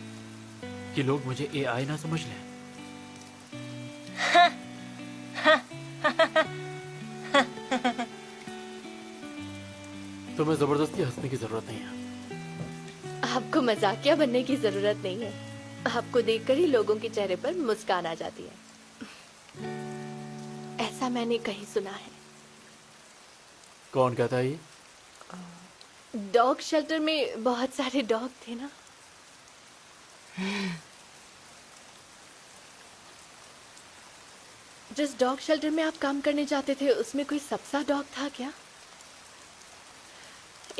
कि लोग मुझे एआई ना समझ लें। तुम्हें जबरदस्ती हंसने की जरूरत नहीं है। आपको मजाकिया बनने की जरूरत नहीं है। आपको देखकर ही लोगों के चेहरे पर मुस्कान आ जाती है। ऐसा मैंने कहीं सुना है। कौन कहता है ये? डॉग शेल्टर में बहुत सारे डॉग थे ना। जिस डॉग शेल्टर में आप काम करने जाते थे उसमें कोई सबसा डॉग था क्या?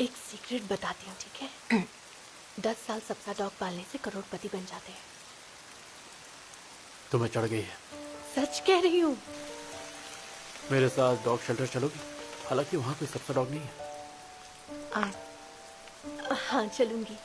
एक सीक्रेट बताती हूँ, ठीक है? 10 साल सबसा डॉग पालने से करोड़पति बन जाते हैं। तुम्हें चढ़ गई है। सच कह रही हूँ। मेरे साथ डॉग शेल्टर चलोगी? हालांकि वहां कोई सबसा डॉग नहीं है। हाँ, चलूंगी।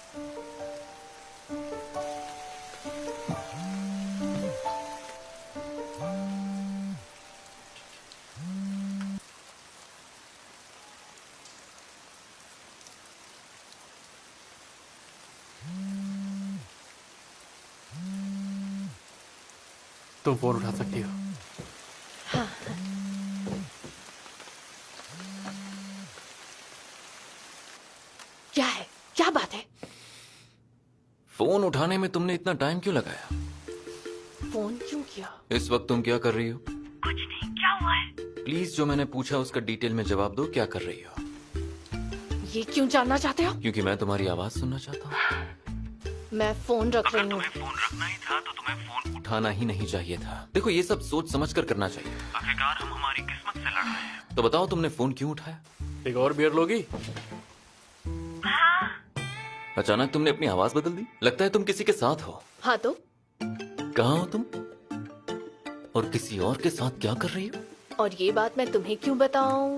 तुम फोन उठा सकती हो। हाँ। क्या है? क्या बात है? फोन उठाने में तुमने इतना टाइम क्यों लगाया? फोन क्यों किया? इस वक्त तुम क्या कर रही हो? कुछ नहीं, क्या हुआ है? प्लीज जो मैंने पूछा उसका डिटेल में जवाब दो। क्या कर रही हो? ये क्यों जानना चाहते हो? क्योंकि मैं तुम्हारी आवाज सुनना चाहता हूँ। मैं फोन रख रही हूँ। फोन रखना ही था तो तुम्हें फोन उठाना ही नहीं चाहिए था। देखो, ये सब सोच समझ कर करना चाहिए। आखिरकार हम हमारी किस्मत से लड़ रहे हैं। तो बताओ, तुमने फोन क्यों उठाया? एक और बियर लोगी? अचानक तुमने अपनी आवाज बदल दी। लगता है तुम किसी के साथ हो। हाँ तो? कहाँ हो तुम? और किसी और के साथ क्या कर रही हो? और ये बात मैं तुम्हें क्यों बताऊं?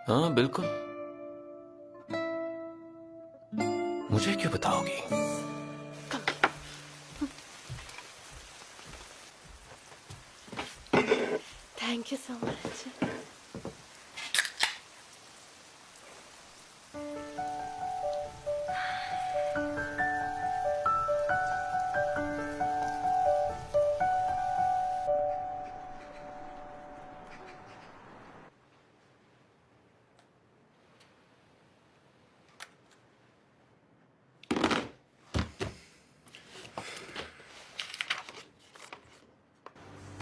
हाँ बिल्कुल। मुझे क्यों बताओगी? Thank you so much.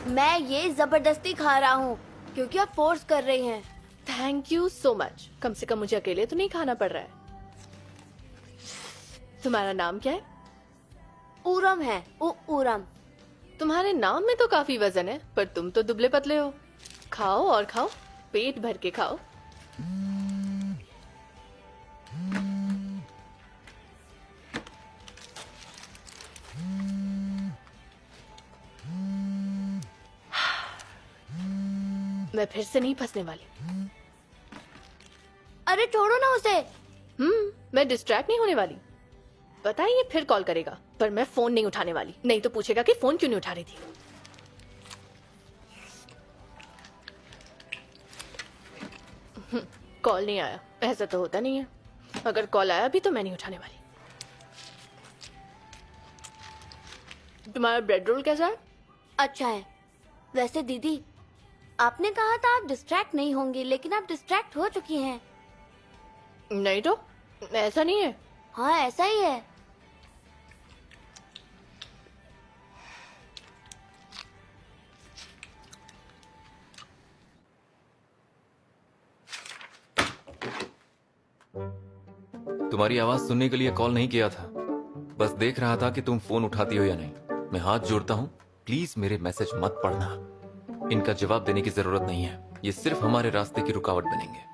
मैं ये जबरदस्ती खा रहा हूँ क्योंकि आप फोर्स कर रही हैं। Thank you so much. कम से कम मुझे अकेले तो नहीं खाना पड़ रहा है। तुम्हारा नाम क्या है? ऊरम है। ऊरम। तुम्हारे नाम में तो काफी वजन है, पर तुम तो दुबले पतले हो। खाओ और खाओ, पेट भर के खाओ। मैं फिर से नहीं फंसने वाली। अरे छोड़ो ना उसे। मैं डिस्ट्रैक्ट नहीं होने वाली। पता है ये फिर कॉल करेगा, पर मैं फोन नहीं उठाने वाली। नहीं तो पूछेगा कि फोन क्यों नहीं उठा रही थी। कॉल नहीं आया, ऐसा तो होता नहीं है। अगर कॉल आया भी तो मैं नहीं उठाने वाली। तुम्हारा ब्रेड रोल कैसा है? अच्छा है। वैसे दीदी, आपने कहा था आप डिस्ट्रैक्ट नहीं होंगी, लेकिन आप डिस्ट्रैक्ट हो चुकी हैं। नहीं तो ऐसा नहीं है। हाँ ऐसा ही है। तुम्हारी आवाज सुनने के लिए कॉल नहीं किया था, बस देख रहा था कि तुम फोन उठाती हो या नहीं। मैं हाथ जोड़ता हूँ, प्लीज मेरे मैसेज मत पढ़ना। इनका जवाब देने की जरूरत नहीं है, ये सिर्फ हमारे रास्ते की रुकावट बनेंगे।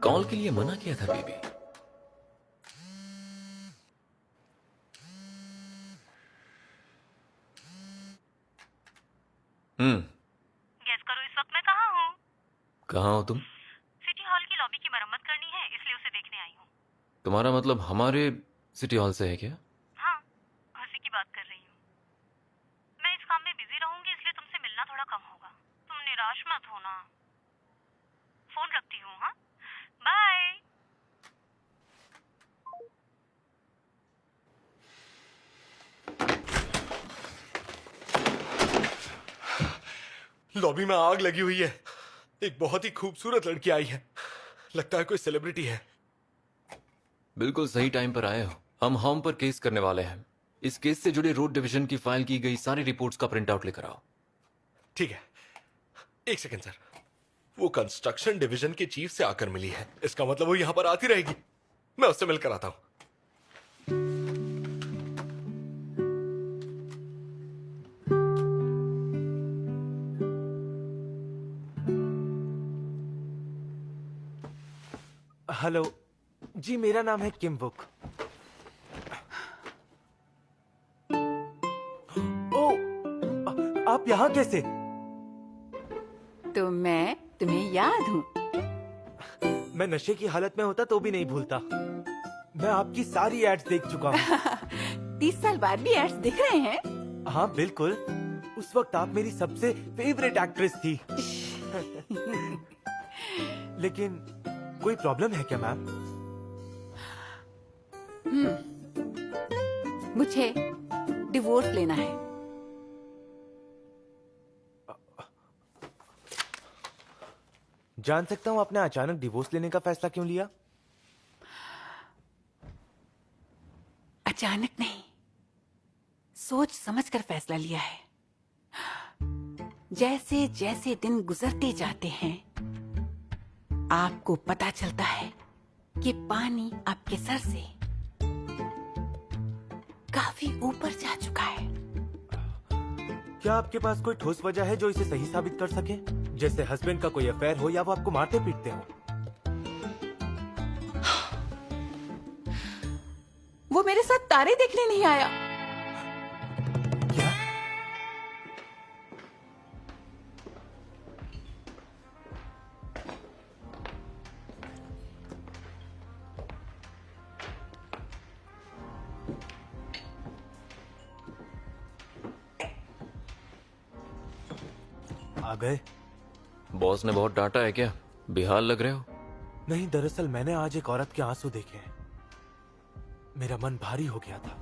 कॉल के लिए मना किया था बेबी। गेस करो इस वक्त मैं कहाँ हूँ? कहाँ हो तुम? सिटी हॉल की लॉबी की मरम्मत करनी है, इसलिए उसे देखने आई हूँ। तुम्हारा मतलब हमारे सिटी हॉल से है क्या? हाँ, उसी की बात कर रही हूँ। मैं इस काम में बिजी रहूंगी, इसलिए तुमसे मिलना थोड़ा कम होगा। तुम निराश मत होना। फोन रखती हूँ। हाँ, बाय। लॉबी में आग लगी हुई है। एक बहुत ही खूबसूरत लड़की आई है, लगता है कोई सेलिब्रिटी है। बिल्कुल सही टाइम पर आए हो। हम होम पर केस करने वाले हैं। इस केस से जुड़े रोड डिवीजन की फाइल की गई सारी रिपोर्ट्स का प्रिंट आउट लेकर आओ। ठीक है, एक सेकंड सर। वो कंस्ट्रक्शन डिवीजन के चीफ से आकर मिली है, इसका मतलब वो यहां पर आती रहेगी। मैं उससे मिलकर आता हूं। हेलो जी, मेरा नाम है किम वुक। ओ, आप यहाँ कैसे? तो मैं तुम्हें याद हूँ। मैं नशे की हालत में होता तो भी नहीं भूलता। मैं आपकी सारी एड्स देख चुका हूँ। 30 साल बाद भी एड्स दिख रहे हैं? हाँ बिल्कुल, उस वक्त आप मेरी सबसे फेवरेट एक्ट्रेस थी। लेकिन कोई प्रॉब्लम है क्या मैम? मुझे डिवोर्स लेना है। जान सकता हूँ आपने अचानक डिवोर्स लेने का फैसला क्यों लिया? अचानक नहीं, सोच समझकर फैसला लिया है। जैसे जैसे दिन गुजरते जाते हैं, आपको पता चलता है कि पानी आपके सर से काफी ऊपर जा चुका है। क्या आपके पास कोई ठोस वजह है जो इसे सही साबित कर सके? जैसे हस्बैंड का कोई अफेयर हो या वो आपको मारते पीटते हो? वो मेरे साथ तारे देखने नहीं आया। क्या? आ गए? बॉस ने बहुत डांटा है क्या? बेहाल लग रहे हो। नहीं, दरअसल मैंने आज एक औरत के आंसू देखे हैं। मेरा मन भारी हो गया था।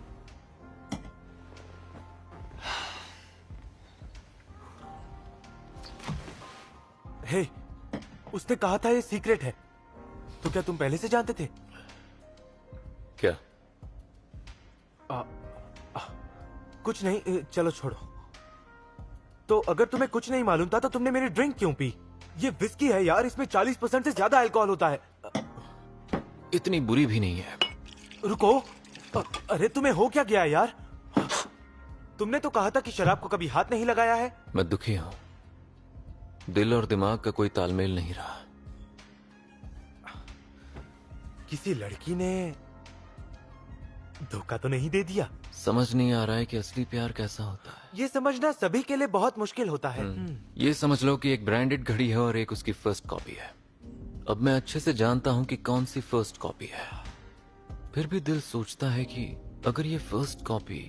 हे, उसने कहा था ये सीक्रेट है, तो क्या तुम पहले से जानते थे? क्या? कुछ नहीं, चलो छोड़ो। तो अगर तुम्हें कुछ नहीं मालूम था तो तुमने मेरी ड्रिंक क्यों पी? ये विस्की है यार, इसमें 40% से ज्यादा अल्कोहल होता है। इतनी बुरी भी नहीं है। रुको, अरे तुम्हें हो क्या गया यार? तुमने तो कहा था कि शराब को कभी हाथ नहीं लगाया है। मैं दुखी हूं। दिल और दिमाग का कोई तालमेल नहीं रहा। किसी लड़की ने धोखा तो नहीं दे दिया? समझ नहीं आ रहा है कि असली प्यार कैसा होता है। ये समझना सभी के लिए बहुत मुश्किल होता है। ये समझ लो कि एक ब्रांडेड घड़ी है और एक उसकी फर्स्ट कॉपी है। अब मैं अच्छे से जानता हूं कि कौन सी फर्स्ट कॉपी है। फिर भी दिल सोचता है कि अगर ये फर्स्ट कॉपी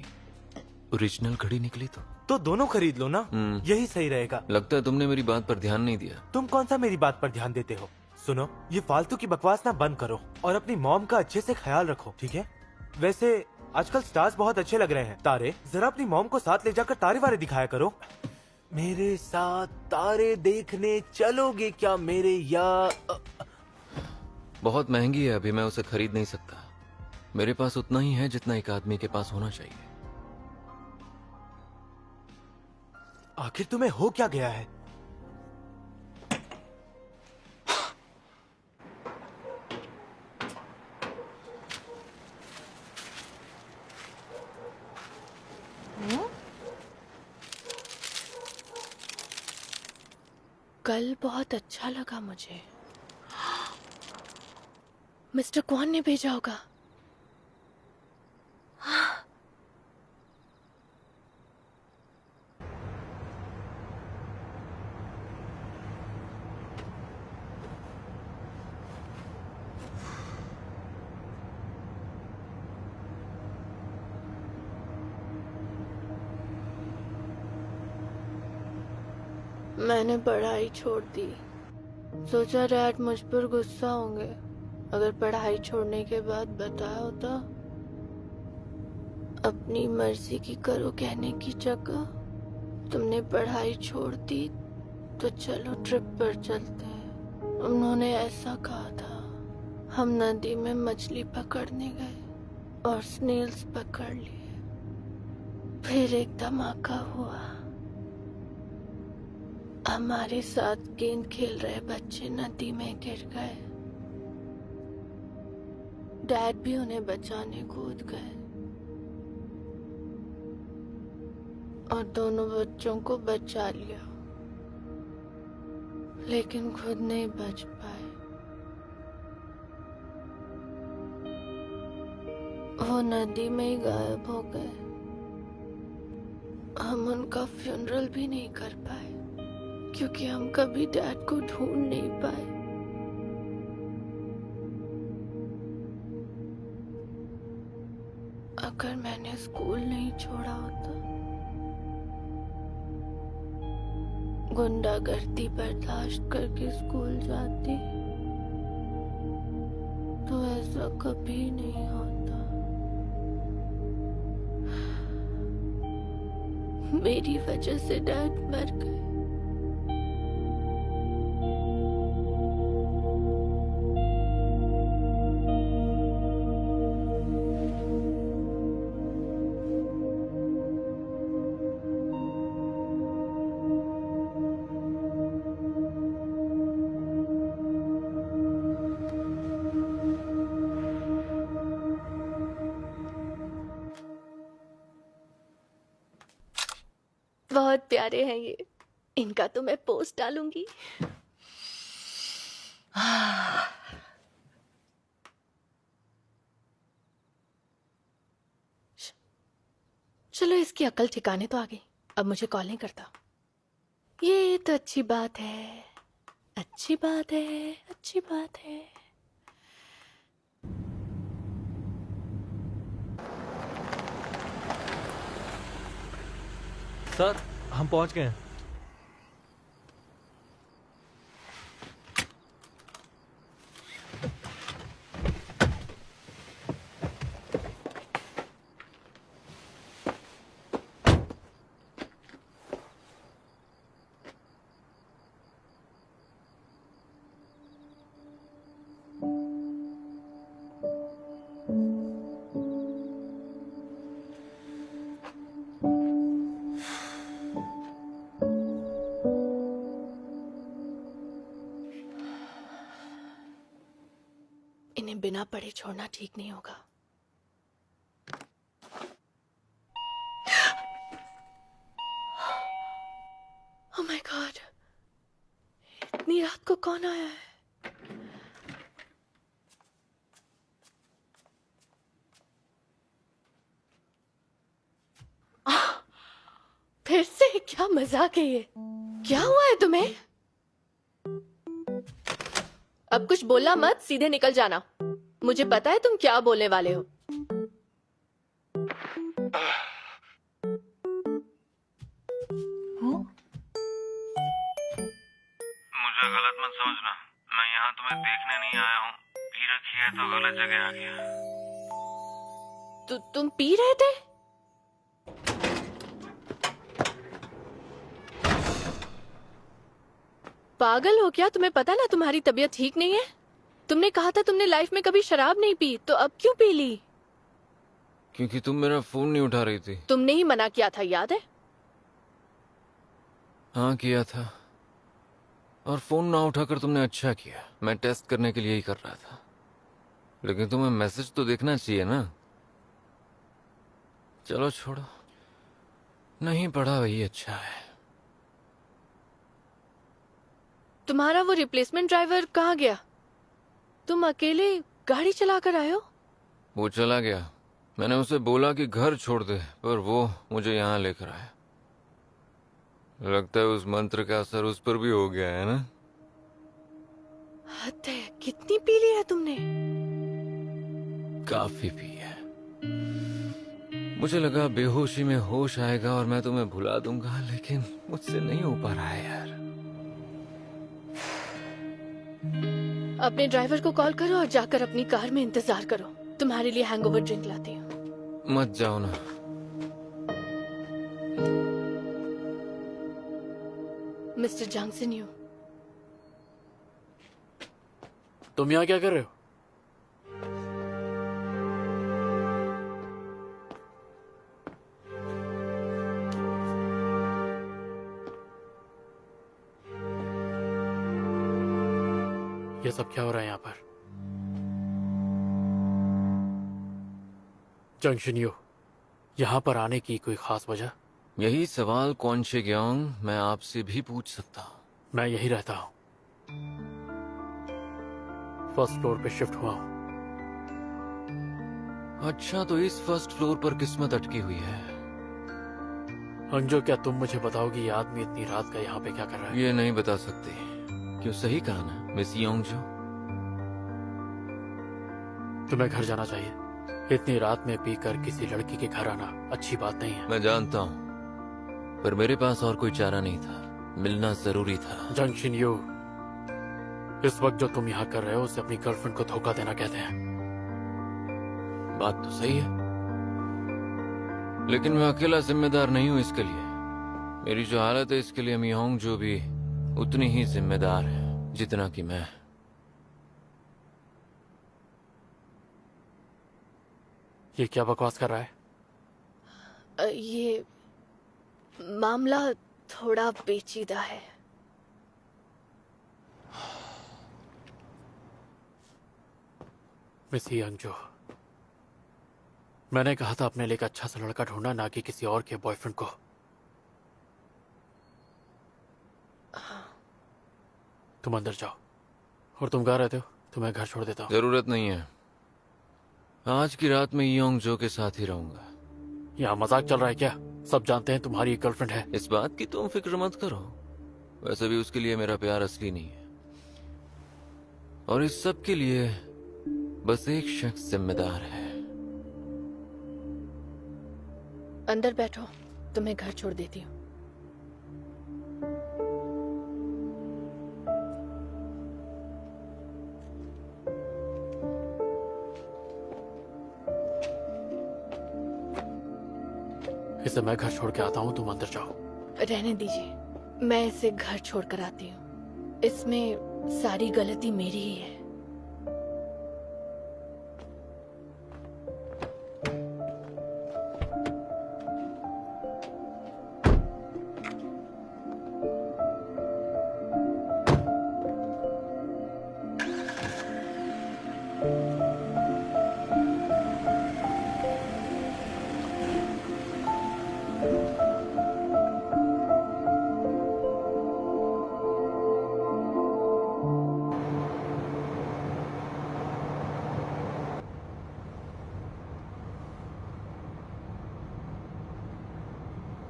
ओरिजिनल घड़ी निकली तो दोनों खरीद लो ना, यही सही रहेगा। लगता है तुमने मेरी बात पर ध्यान नहीं दिया। तुम कौन सा मेरी बात पर ध्यान देते हो? सुनो, ये फालतू की बकवास ना बंद करो और अपनी मॉम का अच्छे से ख्याल रखो, ठीक है? वैसे आजकल स्टार्स बहुत अच्छे लग रहे हैं। तारे, जरा अपनी मॉम को साथ ले जाकर तारे वारे दिखाया करो। मेरे साथ तारे देखने चलोगे क्या मेरे यार? बहुत महंगी है, अभी मैं उसे खरीद नहीं सकता। मेरे पास उतना ही है जितना एक आदमी के पास होना चाहिए। आखिर तुम्हें हो क्या गया है? कल बहुत अच्छा लगा मुझे। मिस्टर क्वान ने भेजा होगा। मैंने पढ़ाई छोड़ दी। सोचा डैड मुझ पर गुस्सा होंगे अगर पढ़ाई छोड़ने के बाद बताया होता। अपनी मर्जी की करो कहने की जगह तुमने पढ़ाई छोड़ दी तो चलो ट्रिप पर चलते हैं। उन्होंने ऐसा कहा था। हम नदी में मछली पकड़ने गए और स्नेल्स पकड़ लिए। फिर एक धमाका हुआ। हमारे साथ गेंद खेल रहे बच्चे नदी में गिर गए। डैड भी उन्हें बचाने कूद गए और दोनों बच्चों को बचा लिया, लेकिन खुद नहीं बच पाए। वो नदी में ही गायब हो गए। हम उनका फ्यूनरल भी नहीं कर पाए क्योंकि हम कभी डैड को ढूंढ नहीं पाए। अगर मैंने स्कूल नहीं छोड़ा होता, गुंडागर्दी बर्दाश्त करके स्कूल जाती, तो ऐसा कभी नहीं होता। मेरी वजह से डैड मर गए। बहुत प्यारे हैं ये। इनका तो मैं पोस्ट डालूंगी। चलो इसकी अकल ठिकाने तो आ गई। अब मुझे कॉल नहीं करता। ये तो अच्छी बात है, अच्छी बात है, अच्छी बात है। सर, हम पहुंच गए हैं। इन्हें बिना पढ़े छोड़ना ठीक नहीं होगा। कौन आया है? फिर से क्या मजाक है ये? क्या हुआ है तुम्हें? अब कुछ बोलना मत, सीधे निकल जाना। मुझे पता है तुम क्या बोलने वाले हो। मुझे गलत मत समझना, मैं यहाँ तुम्हें देखने नहीं आया हूँ। पी रखी है तो गलत जगह आ गया। तुम पी रहे थे? पागल हो क्या? तुम्हें पता ना तुम्हारी तबीयत ठीक नहीं है। तुमने कहा था तुमने लाइफ में कभी शराब नहीं पी, तो अब क्यों पी ली? क्योंकि तुम मेरा फोन नहीं उठा रही थी। तुमने ही मना किया था, याद है? हाँ किया था, और फोन ना उठाकर तुमने अच्छा किया। मैं टेस्ट करने के लिए ही कर रहा था, लेकिन तुम्हें मैसेज तो देखना चाहिए ना। चलो छोड़ो, नहीं पढ़ा वही अच्छा है। तुम्हारा वो रिप्लेसमेंट ड्राइवर कहाँ गया? तुम अकेले गाड़ी चलाकर आए हो? वो चला गया। मैंने उसे बोला कि घर छोड़ दे, पर वो मुझे यहाँ लेकर आया। लगता है उस मंत्र का असर उस पर भी हो गया है ना। हद है, कितनी पी ली है तुमने? काफी पी है। मुझे लगा बेहोशी में होश आएगा और मैं तुम्हें भुला दूंगा, लेकिन मुझसे नहीं हो पा रहा है यार। अपने ड्राइवर को कॉल करो और जाकर अपनी कार में इंतजार करो। तुम्हारे लिए हैंगओवर ड्रिंक लाती हूँ। मत जाओ ना। मिस्टर जांग सिन यू, तुम यहाँ क्या कर रहे हो? ये सब क्या हो रहा है यहाँ पर? जंक्शन यू, यहाँ पर आने की कोई खास वजह? यही सवाल कौन शे ग्योंग मैं आपसे भी पूछ सकता हूँ। मैं यही रहता हूँ, फर्स्ट फ्लोर पे शिफ्ट हुआ हूँ। अच्छा, तो इस फर्स्ट फ्लोर पर किस्मत अटकी हुई है। अंजो, क्या तुम मुझे बताओगी ये आदमी इतनी रात का यहाँ पे क्या कर रहा है? ये नहीं बता सकती। क्यों, सही कहा ना मिस योंगजो? तुम्हें घर जाना चाहिए। इतनी रात में पीकर किसी लड़की के घर आना अच्छी बात नहीं है। मैं जानता हूँ, पर मेरे पास और कोई चारा नहीं था। मिलना जरूरी था। जंक्शन यू, इस वक्त जो तुम यहाँ कर रहे हो उसे अपनी गर्लफ्रेंड को धोखा देना कहते हैं। बात तो सही है, लेकिन मैं अकेला जिम्मेदार नहीं हूँ इसके लिए। मेरी जो हालत है इसके लिए मियोंग जो भी उतनी ही जिम्मेदार है जितना कि मैं। ये क्या बकवास कर रहा है? ये मामला थोड़ा पेचीदा है। मिस यंगजो, मैंने कहा था अपने लिए एक अच्छा सा लड़का ढूंढना, ना कि किसी और के बॉयफ्रेंड को। तुम अंदर जाओ। और तुम कहाँ रहते हो? तुम्हें घर छोड़ देता हूँ। जरूरत नहीं है, आज की रात में योंगजो के साथ ही रहूंगा। यहाँ मजाक चल रहा है क्या? सब जानते हैं तुम्हारी एक गर्लफ्रेंड है। इस बात की तुम फिक्र मत करो। वैसे भी उसके लिए मेरा प्यार असली नहीं है, और इस सब के लिए बस एक शख्स जिम्मेदार है। अंदर बैठो, तुम्हें घर छोड़ देती हूँ। इसे मैं घर छोड़ के आता हूँ, तुम अंदर जाओ। रहने दीजिए, मैं इसे घर छोड़ कर आती हूँ। इसमें सारी गलती मेरी ही है।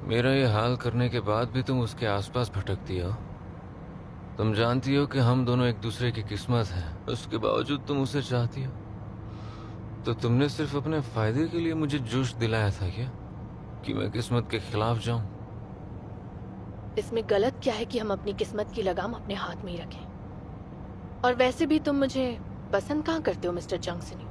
मेरा ये हाल करने के बाद भी तुम उसके आसपास भटकती हो। तुम जानती हो कि हम दोनों एक दूसरे की किस्मत है, उसके बावजूद तुम उसे चाहती हो। तो तुमने सिर्फ अपने फायदे के लिए मुझे जोश दिलाया था क्या, कि मैं किस्मत के खिलाफ जाऊं? इसमें गलत क्या है कि हम अपनी किस्मत की लगाम अपने हाथ में ही रखें। और वैसे भी तुम मुझे पसंद कहाँ करते हो मिस्टर जंगसनी?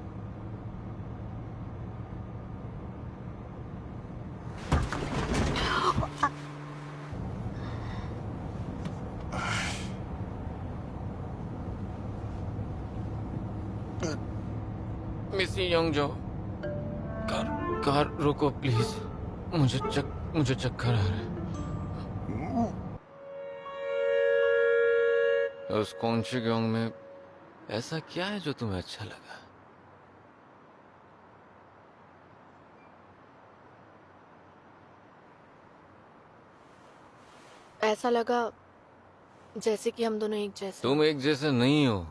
मिस योंगजो, कार रोको प्लीज। मुझे चक्कर आ रहा है। उस कोंशिग्योंग में ऐसा क्या है जो तुम्हें अच्छा लगा? ऐसा लगा जैसे कि हम दोनों एक जैसे। तुम एक जैसे नहीं हो।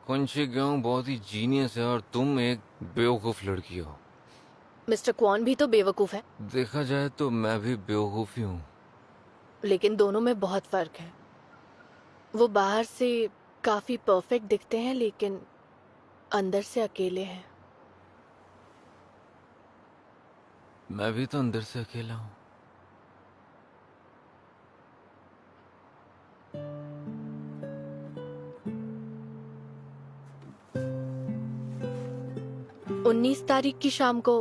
कोंशिग्योंग बहुत ही जीनियस है और तुम एक बेवकूफ लड़की हो। मिस्टर क्वान भी तो बेवकूफ है। देखा जाए तो मैं भी बेवकूफ ही हूँ। लेकिन दोनों में बहुत फर्क है। वो बाहर से काफी परफेक्ट दिखते हैं लेकिन अंदर से अकेले हैं। मैं भी तो अंदर से अकेला हूँ। उन्नीस तारीख की शाम को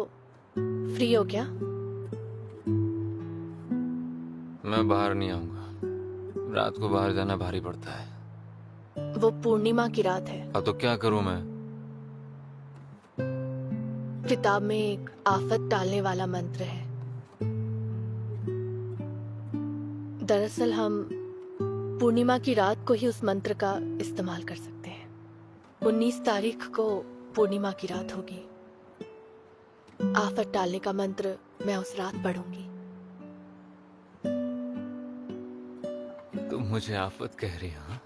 फ्री हो क्या? मैं बाहर नहीं आऊंगा। रात को बाहर जाना भारी पड़ता है। वो पूर्णिमा की रात है। अब तो क्या करूं मैं? किताब में एक आफत टालने वाला मंत्र है। दरअसल हम पूर्णिमा की रात को ही उस मंत्र का इस्तेमाल कर सकते हैं। 19 तारीख को पूर्णिमा की रात होगी। आफत टालने का मंत्र मैं उस रात पढ़ूंगी। तुम मुझे आफत कह रही हो?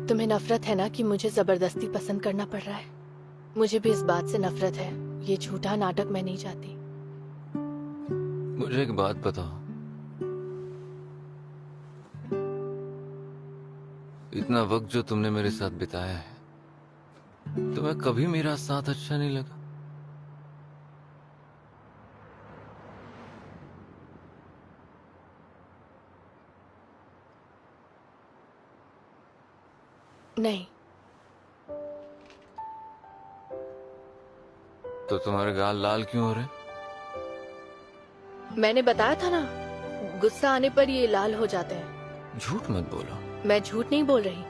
तुम्हें नफरत है ना कि मुझे जबरदस्ती पसंद करना पड़ रहा है? मुझे भी इस बात से नफरत है। ये झूठा नाटक मैं नहीं चाहती। मुझे एक बात बताओ, इतना वक्त जो तुमने मेरे साथ बिताया है, तुम्हें कभी मेरा साथ अच्छा नहीं लगा? नहीं। तो तुम्हारे गाल लाल क्यों हो रहे? मैंने बताया था ना, गुस्सा आने पर ये लाल हो जाते हैं। झूठ मत बोलो। मैं झूठ नहीं बोल रही।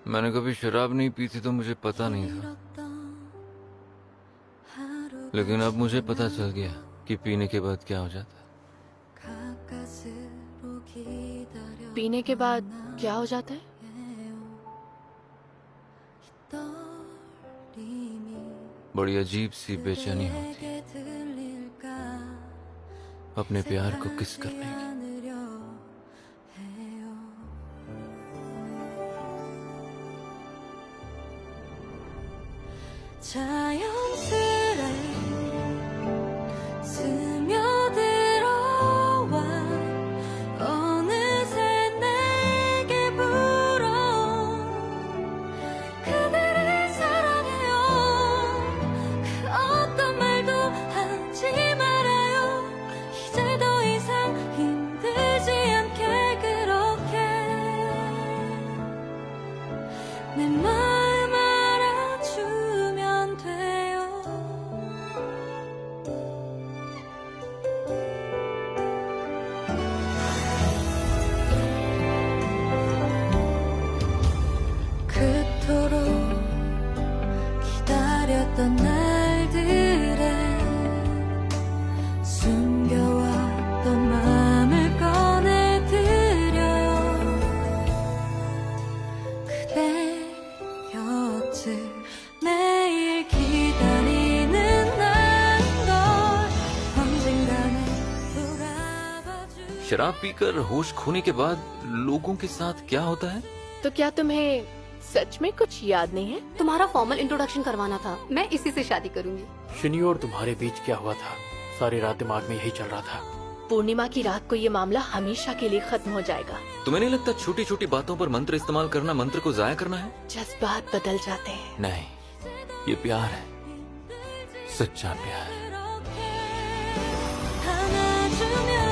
मैंने कभी शराब नहीं पी थी तो मुझे पता नहीं था, लेकिन अब मुझे पता चल गया कि पीने के बाद क्या हो जाता है। पीने के बाद क्या हो जाता है? बड़ी अजीब सी बेचैनी होती है अपने प्यार को किस करने की। 자연스레 스며들어와 어느새 내게 불어 그대를 사랑해요. 그 어떤 말도 하지 말아요. 이제 더 이상 힘들지 않게 그렇게 내 마음 알아주면 돼요. 그토록 기다렸던 날들에 숨겨왔던 마음을 꺼내드려요. 그대 곁을 매일 기다리는 난걸 언젠가는 돌아봐줄. शराब पीकर होश खोने के बाद लोगों के साथ क्या होता है? तो क्या तुम्हें सच में कुछ याद नहीं है? तुम्हारा फॉर्मल इंट्रोडक्शन करवाना था, मैं इसी से शादी करूंगी। शिनी और तुम्हारे बीच क्या हुआ था? सारी रात दिमाग में यही चल रहा था। पूर्णिमा की रात को ये मामला हमेशा के लिए खत्म हो जाएगा। तुम्हें नहीं लगता छोटी छोटी बातों पर मंत्र इस्तेमाल करना मंत्र को जाया करना है? जज्बात बदल जाते हैं। नहीं, ये प्यार है, सच्चा प्यार। 안아주면